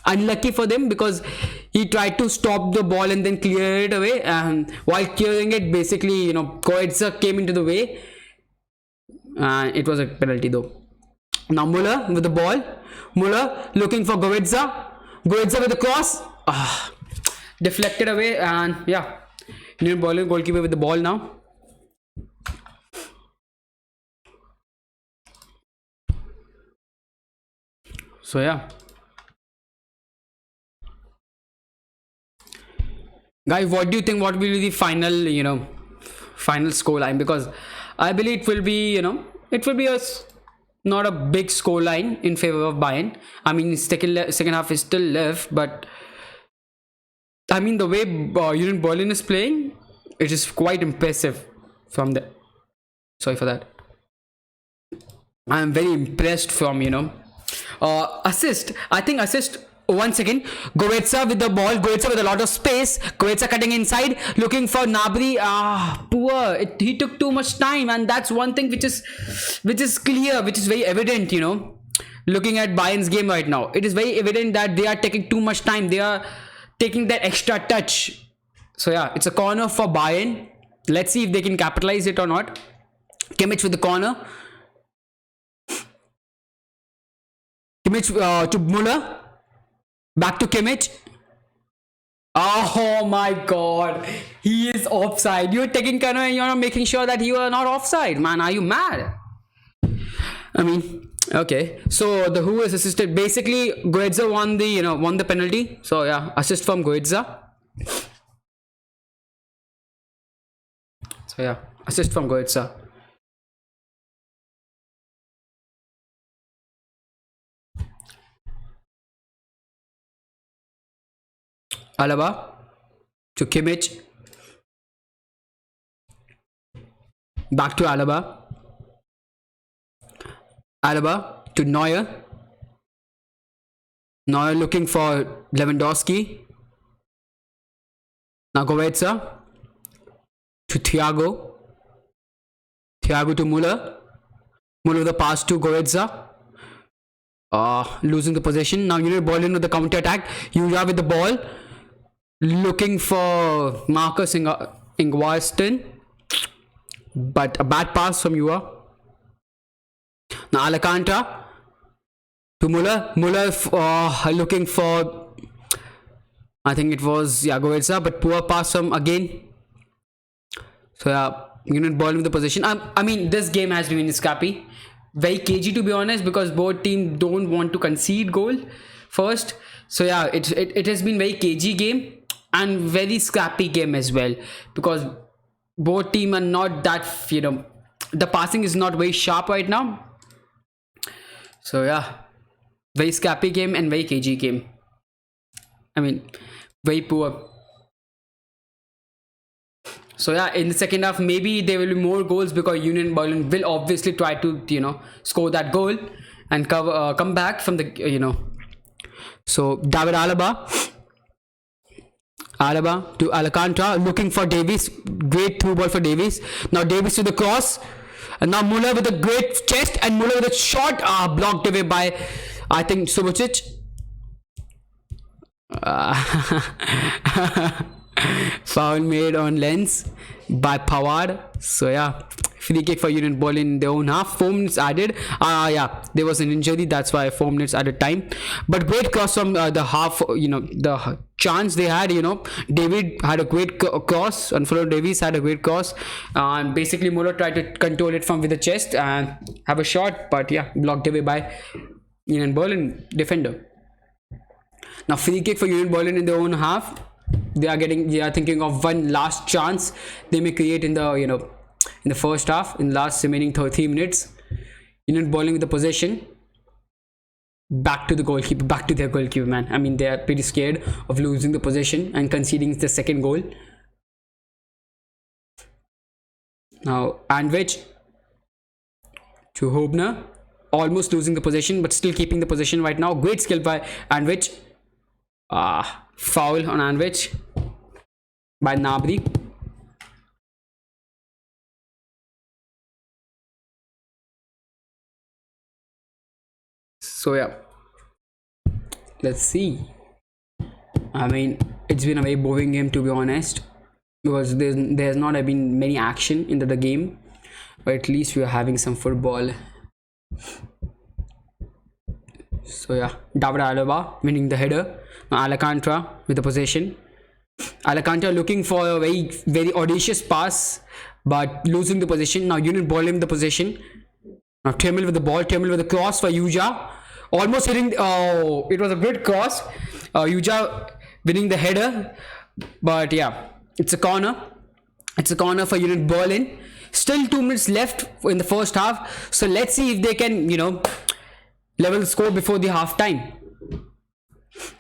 unlucky for them, because he tried to stop the ball and then clear it away. And while clearing it, basically, Goetze came into the way. It was a penalty though. Now Muller with the ball. Muller looking for Goetze. Goetze with the cross. Deflected away, and yeah, Union Berlin goalkeeper with the ball now. So yeah, guys, what do you think? What will be the final, final score line? Because I believe it will be, it will be not a big score line in favor of Bayern. I mean, second half is still left, but I mean, the way Union Berlin is playing, it is quite impressive from the. Sorry for that. I am very impressed from, assist. I think assist. Once again, Goetze with the ball. Goetze with a lot of space. Goetze cutting inside, looking for Gnabry. Poor. He took too much time, and that's one thing which is clear, which is very evident. Looking at Bayern's game right now, it is very evident that they are taking too much time. They are taking that extra touch. So yeah, it's a corner for Bayern. Let's see if they can capitalize it or not. Kimmich with the corner. Kimmich to Muller. Back to Kimmich. Oh my god. He is offside. You're taking corner and you're not making sure that you are not offside. Man, are you mad? I mean, okay. So the who is assisted. Basically, Goetze won the penalty. So yeah, assist from Goetze. So yeah, assist from Goetze. Alaba to Kimmich. Back to Alaba. Alaba to Neuer. Neuer looking for Lewandowski. Now Goetze to Thiago. Thiago to Muller. Muller with the pass to Goetze. Losing the possession. Now United ball in with the counter attack. Yuja with the ball, looking for Marcus Ingwarston, but a bad pass from Yuja. Now Alcantara to Muller. Muller looking for, I think it was Goetza, but poor pass from again. So yeah, United ball with the possession. I mean, this game has been scrappy, very cagey to be honest, because both teams don't want to concede goal first. So yeah, it has been very cagey game and very scrappy game as well, because both teams are not that, the passing is not very sharp right now. So yeah, very scrappy game and very cagey game. I mean, very poor. So yeah, in the second half, maybe there will be more goals, because Union Berlin will obviously try to, score that goal and come back from the, So David Alaba to Alcantara, looking for Davies. Great through ball for Davies. Now Davies to the cross. And now Muller with a great chest, and Muller with a shot, blocked away by, I think, Subocic. Foul made on Lens by Pavard. So yeah, free kick for Union Berlin in their own half. 4 minutes added. Yeah, there was an injury, that's why 4 minutes added time. But great cross from the half, the chance they had, David had a great cross, and Flo Davies had a great cross, and basically Muller tried to control it from with the chest and have a shot, but yeah, blocked away by Union Berlin defender. Now free kick for Union Berlin in their own half. They are thinking of one last chance they may create in the in the first half, in the last remaining 3 minutes. Union Berlin with the possession. Back to the goalkeeper, back to their goalkeeper, man. I mean, they are pretty scared of losing the possession and conceding the second goal. Now Andrich to Hobner, almost losing the possession but still keeping the possession right now. Great skill by Andrich. Foul on Andrich by Gnabry. So yeah, let's see. I mean, it's been a very boring game to be honest, because there's not been many action into the game, but at least we are having some football. So yeah, David Alaba winning the header. Now Alcantara with the possession. Alcantara looking for a very audacious pass, but losing the possession. Now Union ball in the possession. Now Tremel with the ball. Tremel with the cross for Yuja. Almost hitting. Oh, it was a good cross. Yuja winning the header, but yeah, it's a corner. It's a corner for Union Berlin. Still 2 minutes left in the first half. So let's see if they can, level the score before the half time.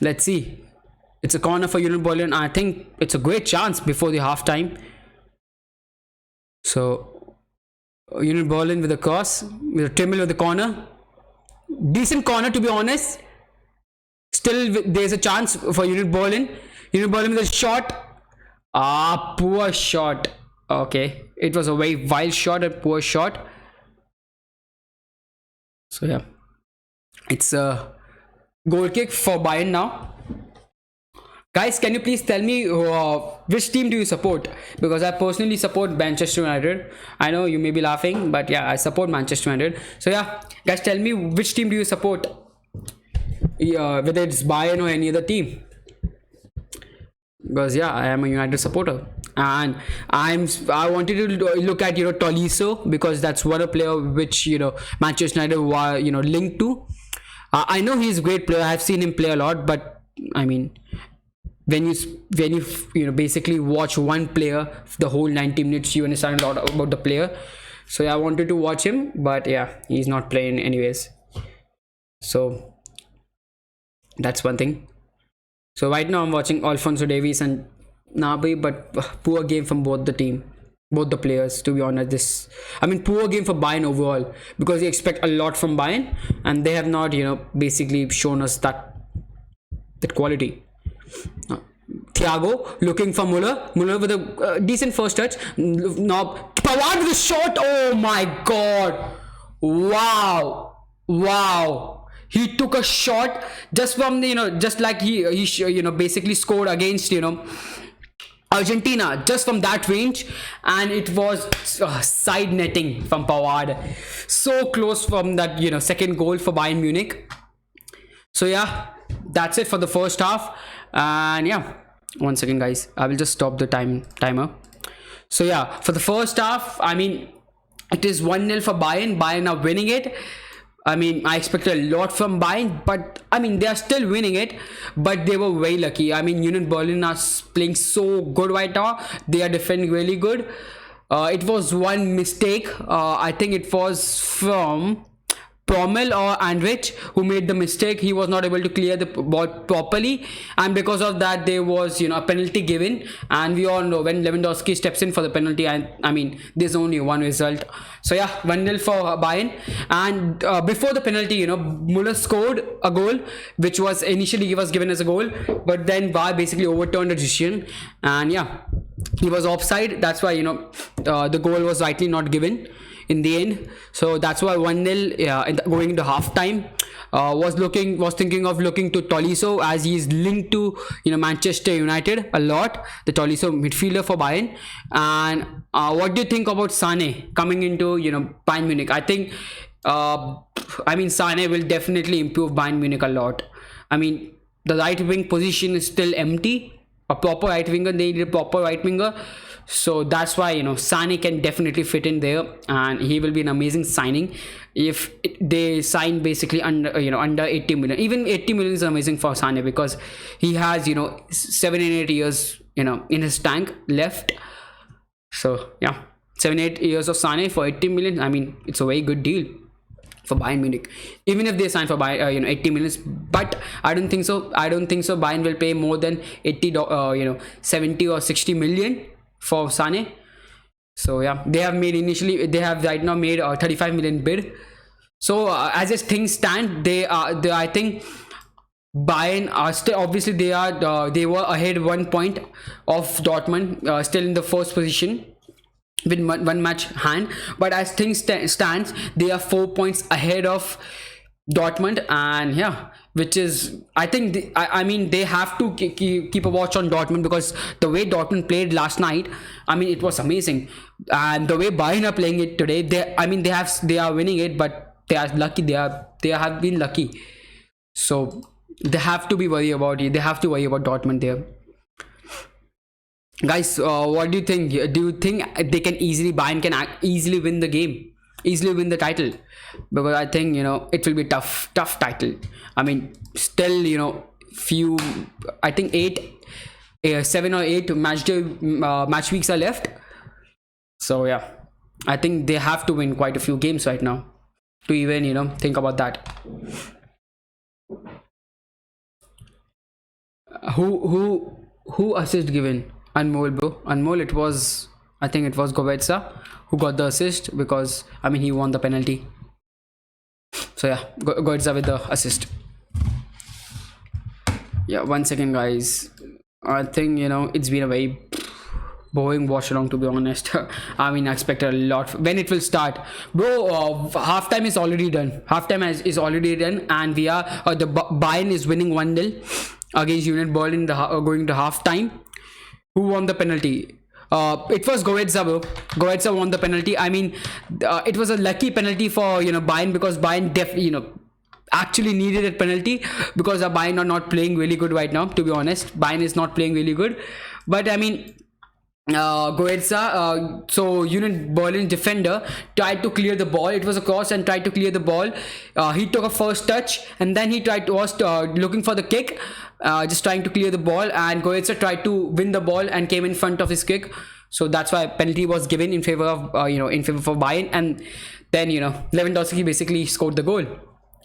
Let's see. It's a corner for Union Berlin. I think it's a great chance before the half time. So Union Berlin with a cross, with a Trimmel with the corner. Decent corner to be honest. Still there's a chance for Union Berlin. Union Berlin with a shot. Poor shot. Okay, it was a very wild shot, a poor shot. So yeah, it's a goal kick for Bayern now. Guys, can you please tell me which team do you support? Because I personally support Manchester United. I know you may be laughing, but yeah, I support Manchester United. So yeah, guys, tell me which team do you support? Whether it's Bayern or any other team. Because yeah, I am a United supporter, and I wanted to look at Tolisso, because that's one a player which Manchester United were linked to. I know he's a great player. I've seen him play a lot, but I mean, when you basically watch one player the whole 90 minutes, you understand a lot about the player. So yeah, I wanted to watch him, but yeah, he's not playing anyways. So that's one thing. So right now I'm watching Alphonso Davies and Gnabry, but poor game from both the players, to be honest. Poor game for Bayern overall, because you expect a lot from Bayern and they have not basically shown us that quality. Thiago looking for Muller with a decent first touch. Now Pavard with a shot. Oh my god, wow, he took a shot just from the, just like basically scored against, Argentina, just from that range, and it was side netting from Pavard, so close from that, second goal for Bayern Munich. So yeah, that's it for the first half. And yeah, 1 second guys, I will just stop the timer. So yeah, for the first half, I mean, it is 1-0 for Bayern are winning it. I mean, I expected a lot from Bayern, but I mean, they are still winning it, but they were very lucky. I mean, Union Berlin are playing so good right now. They are defending really good. It was one mistake. I think it was from Prommel or Andrich who made the mistake. He was not able to clear the ball properly, and because of that there was a penalty given, and we all know when Lewandowski steps in for the penalty, and I mean there's only one result. So yeah, 1-0 for Bayern. And before the penalty, Muller scored a goal which was initially given as a goal, but then VAR basically overturned the decision, and yeah, he was offside. That's why the goal was rightly not given in the end. So that's why 1-0 going into halftime. Was thinking of looking to Tolisso, as he is linked to Manchester United a lot, the Tolisso midfielder for Bayern. And what do you think about Sane coming into Bayern Munich? I think Sane will definitely improve Bayern Munich a lot. I mean, the right wing position is still empty. A proper right winger, they need a proper right winger. So that's why Sane can definitely fit in there, and he will be an amazing signing if they sign basically under 80 million. Even 80 million is amazing for Sane, because he has 7 and 8 years in his tank left. So yeah, 7-8 years of Sane for 80 million. I mean, it's a very good deal for Bayern Munich, even if they sign for 80 millions. But I don't think so. Bayern will pay more than 70 or 60 million for Sane. So yeah, they have right now made a 35 million bid. So as things stand, I think Bayern are still, obviously they were ahead 1 point of Dortmund, still in the first position with one match hand, but as things stands, they are 4 points ahead of Dortmund. And yeah, which is, I think they have to keep a watch on Dortmund, because the way Dortmund played last night, I mean, it was amazing. And the way Bayern are playing it today, they are winning it, but they are lucky. They have been lucky. So they have to be worried about it. They have to worry about Dortmund there. Guys, what do you think? Do you think Bayern can easily win the game, easily win the title? Because I think it will be tough title. I mean, still few, I think 7 or 8 match weeks are left. So yeah, I think they have to win quite a few games right now to even think about that. Who assist given? Anmol, bro. Anmol, I think it was Govetsa who got the assist, because I mean he won the penalty. So yeah, Govetsa with the assist. Yeah, 1 second guys. I think it's been a very boring watch along, to be honest. I mean, I expected a lot. When it will start, bro? Halftime is already done. Is already done, and we are the Bayern is winning 1-0 against Union Berlin going to halftime. Who won the penalty? It was Goetze, bro. Goetze won the penalty. I mean, it was a lucky penalty for Bayern, because Bayern actually needed a penalty, because Bayern are not playing really good right now. To be honest, Bayern is not playing really good. But I mean, Goetze, so Union Berlin defender tried to clear the ball. It was a cross and tried to clear the ball. He took a first touch, and then he was looking for the kick, just trying to clear the ball, and Goetze tried to win the ball and came in front of his kick. So that's why penalty was given in favor of for Bayern. And then Lewandowski basically scored the goal.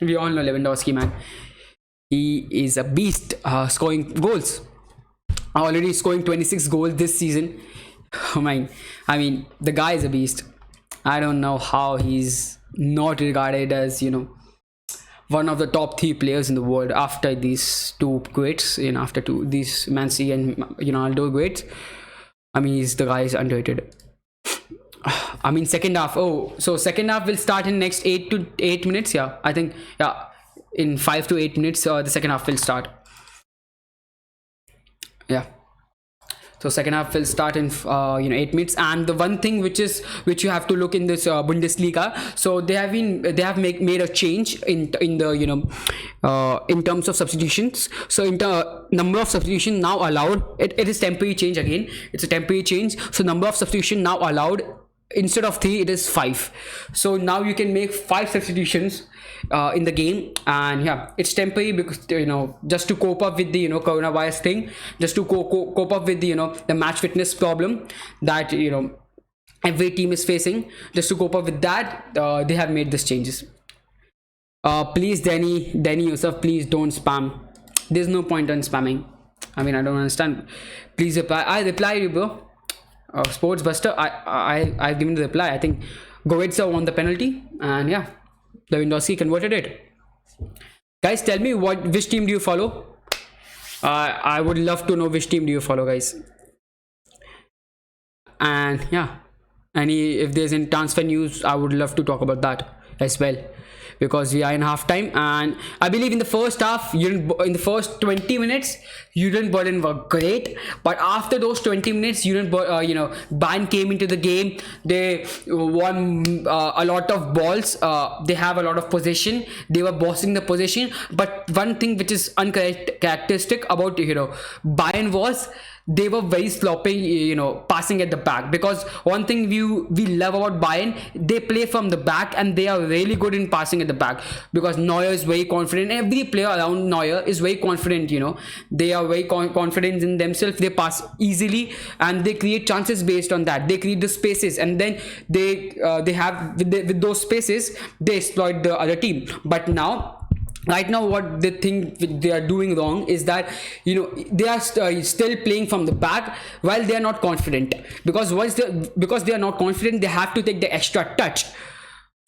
We all know Lewandowski, man. He is a beast, scoring goals. Already scoring 26 goals this season. Oh my, I mean, the guy is a beast. I don't know how he's not regarded as one of the top 3 players in the world after these two greats, these Man City and Ronaldo greats. I mean, the guy is underrated. I mean, second half. Oh, so second half will start in next 8 minutes. Yeah, I think. Yeah, in 5 to 8 minutes the second half will start. Yeah, so second half will start in 8 minutes. And the one thing which you have to look in this Bundesliga, so they have made a change in the in terms of substitutions. So in the number of substitution now allowed, it is temporary change again, it's a temporary change. So number of substitution now allowed, instead of 3 it is 5. So now you can make 5 substitutions in the game. And yeah, it's temporary because just to cope up with the coronavirus thing, just to cope up with the the match fitness problem that every team is facing. Just to cope up with that, they have made these changes. Please, Danny Yusuf, please don't spam. There's no point in spamming. I mean, I don't understand. Please reply. I reply you, bro. Sports Buster, I've given the reply. I think Goetze won the penalty, and yeah, Lewandowski converted it. Guys, tell me which team do you follow? I would love to know which team do you follow, guys. And yeah, if there's any transfer news, I would love to talk about that as well, because we are in halftime. And I believe in the first half, in the first 20 minutes, Union Berlin were great, but after those 20 minutes, Bayern came into the game. They won a lot of balls. They have a lot of possession. They were bossing the possession. But one thing which is uncharacteristic about Bayern was they were very sloppy, passing at the back. Because one thing we love about Bayern, they play from the back and they are really good in passing at the back, because Neuer is very confident. Every player around Neuer is very confident. They are very confident in themselves. They pass easily and they create chances based on that. They create the spaces, and then they have with those spaces they exploit the other team. But right now what they think they are doing wrong is that they are still playing from the back while they are not confident, because because they are not confident, they have to take the extra touch.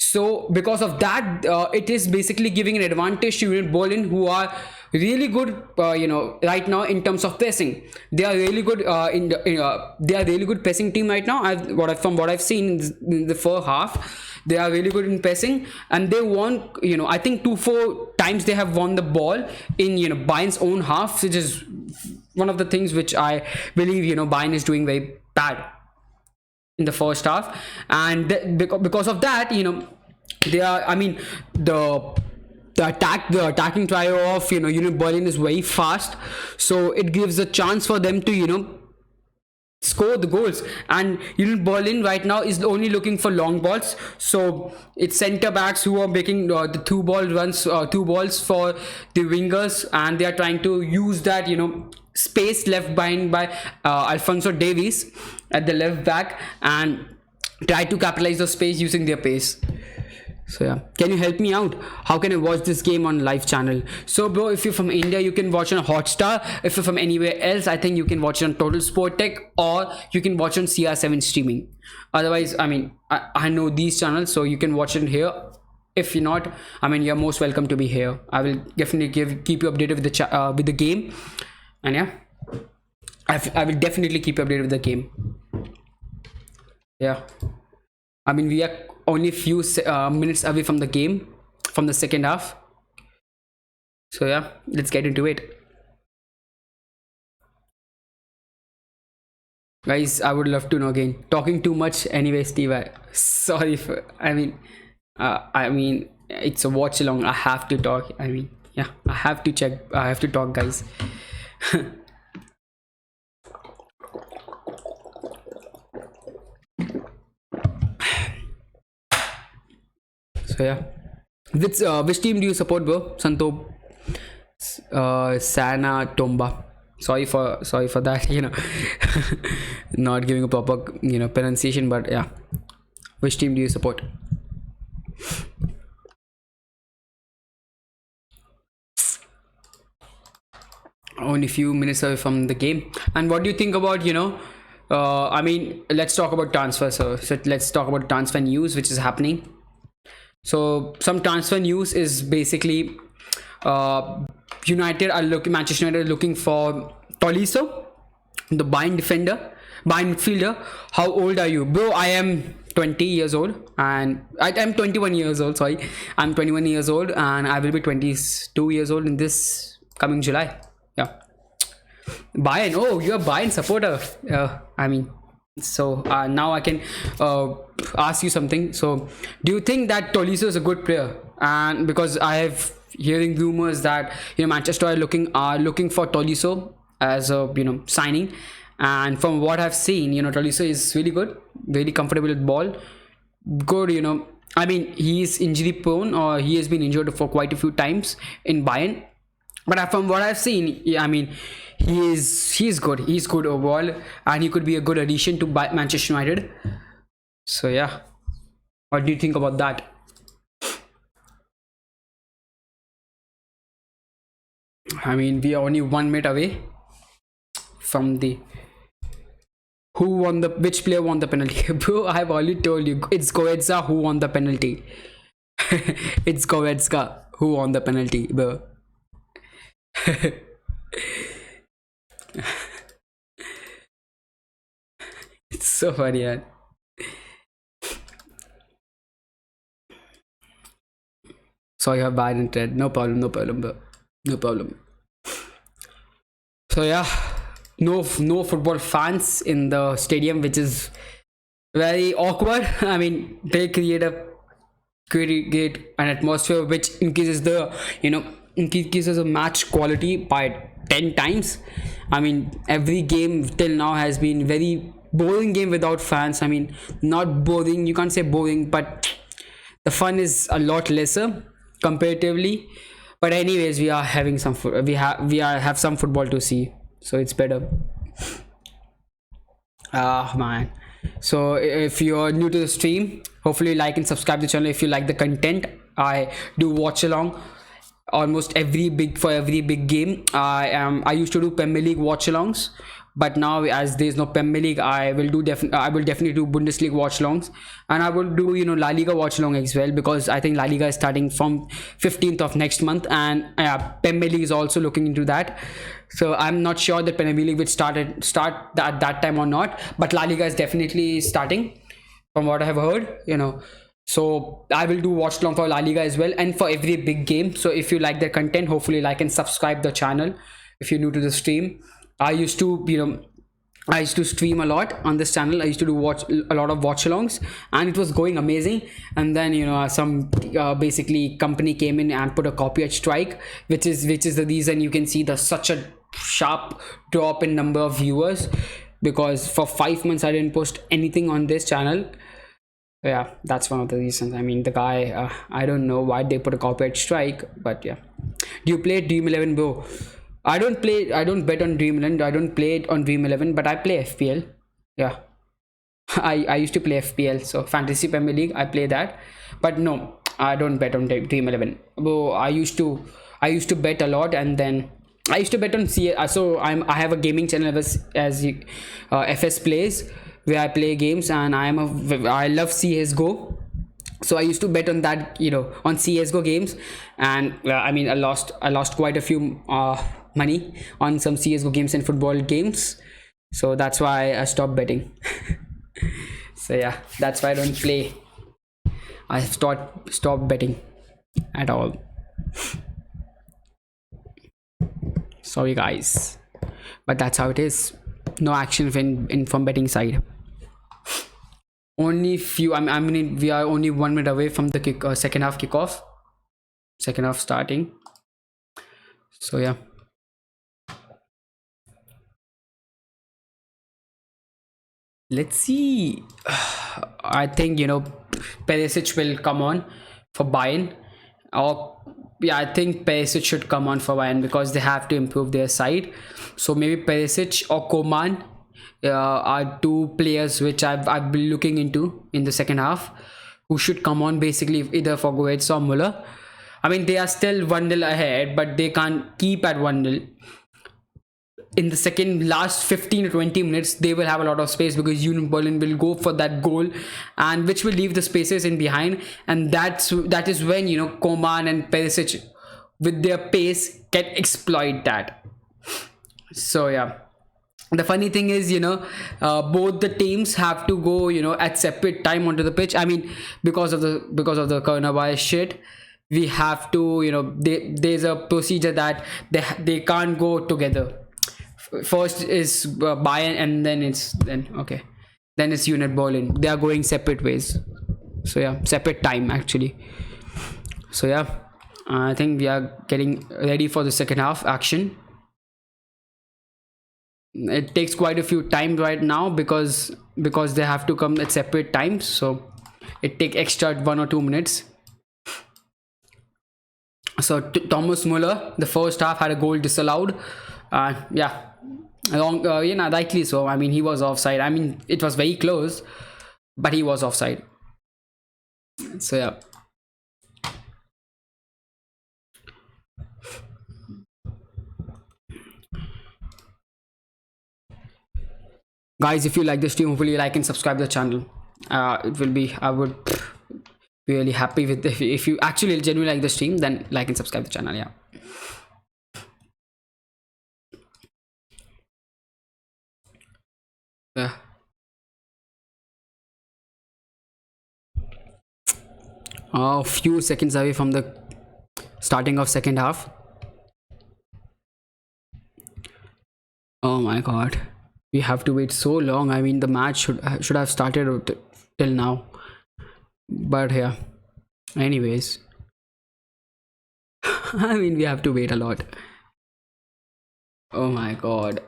So because of that, it is basically giving an advantage to Union Berlin, who are really good right now in terms of pressing. They are really good they are really good pressing team right now. From what I've seen in the first half, they are really good in pressing, and they won I think 2-4 times they have won the ball in Bayern's own half, which is one of the things which I believe Bayern is doing very bad in the first half. And because of that, they are, I mean, the attacking trio of Union Berlin is very fast, so it gives a chance for them to score the goals. And Union Berlin right now is only looking for long balls, so it's center backs who are making the two balls for the wingers, and they are trying to use that space left behind by Alphonso Davies at the left back, and try to capitalize the space using their pace. So yeah, can you help me out? How can I watch this game on live channel? So bro, if you're from India, you can watch on Hotstar. If you're from anywhere else, I think you can watch it on Total Sport Tech, or you can watch on CR7 streaming. Otherwise, I mean, I know these channels, so you can watch it here. If you're not, I mean, you're most welcome to be here. I will definitely keep you updated with the game. And yeah, I will definitely keep you updated with the game. Yeah, I mean, we are only a few minutes away from the game, from the second half. So yeah, let's get into it. Guys, I would love to know again. Talking too much anyway, Steve. Sorry for, I mean, it's a watch along. I have to talk. I mean, yeah, I have to talk, guys. So yeah, which team do you support, bro? Santo Sana Tomba. Sorry for that, not giving a proper pronunciation, but yeah, which team do you support? Only few minutes away from the game. And what do you think about I mean, let's talk about transfer. So let's talk about transfer news which is happening. So some transfer news is basically Manchester United are looking for Tolisso, the Bayern midfielder. How old are you, bro? I am 20 years old, and I'm 21 years old. Sorry, I'm 21 years old, and I will be 22 years old in this coming July. Yeah, Bayern. Oh, you're a Bayern supporter. I mean, so now I can ask you something. So, do you think that Tolisso is a good player? And because I have hearing rumors that Manchester are looking for Tolisso as a signing, and from what I've seen, Tolisso is really good, very comfortable with ball, good. I mean, he is injury prone, or he has been injured for quite a few times in Bayern, but from what I've seen, yeah, I mean, he's good. He's good overall, and he could be a good addition to Manchester United. So yeah, what do you think about that? I mean, we are only 1 minute away from the who won the which player won the penalty. Bro, I've already told you it's Goetzka who won the penalty. It's Goetzka who won the penalty, bro. It's so funny, man. So you have bad internet. No problem, no problem, bro. No problem. So yeah, no football fans in the stadium, which is very awkward. I mean, they create an atmosphere which increases the increases the match quality by 10 times. I mean, every game till now has been very boring game without fans. I mean, not boring, you can't say boring, but the fun is a lot lesser comparatively. But anyways, we are having some have some football to see, so it's better. Ah, man. So if you're new to the stream, hopefully like and subscribe the channel if you like the content. I do watch along almost every big game. I used to do Premier League watch alongs, but now as there's no Premier League, I will definitely do Bundesliga watch alongs, and I will do La Liga watch along as well, because I think La Liga is starting from 15th of next month, and Premier League is also looking into that. So I'm not sure that Premier League will start at that time or not, but La Liga is definitely starting from what I have heard. So I will do watch along for La Liga as well, and for every big game. So if you like the content, hopefully like and subscribe the channel if you're new to the stream. I used to stream a lot on this channel. I used to do watch a lot of watch alongs, and it was going amazing. And then some basically company came in and put a copyright strike, which is the reason you can see the such a sharp drop in number of viewers, because for 5 months I didn't post anything on this channel. Yeah, that's one of the reasons. I mean, the guy, I don't know why they put a copyright strike, but yeah. Do you play Dream 11, bro? I don't bet on Dream 11. I don't play it on Dream 11, but I play FPL. Yeah. I used to play FPL, so Fantasy Premier League, I play that. But no, I don't bet on Dream 11. Bro, I used to bet a lot, and then I used to bet on so I have a gaming channel as FS Plays, where I play games, and I love CS:GO. So I used to bet on that, on CS:GO games, and I mean, I lost quite a few money on some CS:GO games and football games. So that's why I stopped betting. So yeah, that's why I don't play. I stopped betting at all. Sorry guys, but that's how it is. No action from betting side. Only few. I mean, we are only 1 minute away from the second half kickoff. Second half starting. So yeah. Let's see. I think Perisic will come on for Bayern, or yeah, I think Perisic should come on for Bayern, because they have to improve their side. So maybe Perisic or Koman are two players which I've been looking into in the second half, who should come on basically, either for Goetz or Muller. I mean, they are still 1-0 ahead, but they can't keep at 1-0. In the last 15 to 20 minutes, they will have a lot of space, because Union Berlin will go for that goal, and which will leave the spaces in behind, and that is when Koman and Perisic with their pace can exploit that. So yeah, The funny thing is, both the teams have to go, at separate time onto the pitch. I mean, because of the coronavirus shit, we have to, there's a procedure that they can't go together. First is Bayern, and then it's Unit Berlin. They are going separate ways. So yeah, separate time actually. So yeah, I think we are getting ready for the second half action. It takes quite a few time right now because they have to come at separate times, so it take extra 1 or 2 minutes. So Thomas Muller, the first half, had a goal disallowed. Yeah, rightly so. I mean, he was offside. I mean, it was very close, but he was offside. So yeah. Guys, if you like this stream, hopefully like and subscribe the channel. It will be, I would be really happy with if you actually genuinely like the stream, then like and subscribe the channel. Yeah. Yeah. A few seconds away from the starting of second half. Oh my god, we have to wait so long. I mean, the match should have started till now, but yeah, anyways. I mean, we have to wait a lot. Oh my god,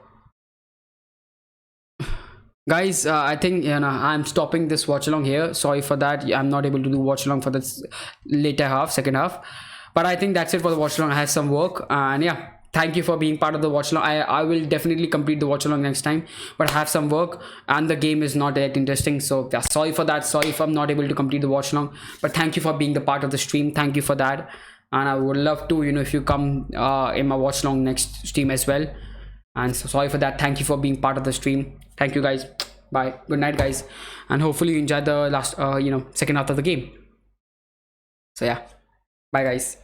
guys, I think I'm stopping this watch along here. Sorry for that. I'm not able to do watch along for this later half, second half, but I think that's it for the watch along. I have some work, and yeah, thank you for being part of the watch along. I will definitely complete the watch along next time, but I have some work and the game is not that interesting, so yeah, sorry for that. Sorry if I'm not able to complete the watch along, but thank you for being the part of the stream. Thank you for that, and I would love to, if you come in my watch along next stream as well. And so sorry for that. Thank you for being part of the stream. Thank you guys. Bye, good night guys, and hopefully you enjoyed the last second half of the game. So yeah, bye guys.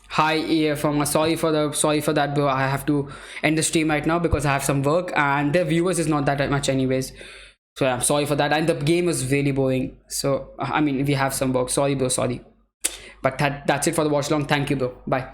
Hi, yeah, from sorry for that, bro. I have to end the stream right now because I have some work and the viewers is not that much anyways. So yeah, sorry for that, and the game is really boring. So I mean, we have some work. Sorry bro, sorry, but that's it for the watch along. Thank you bro, bye.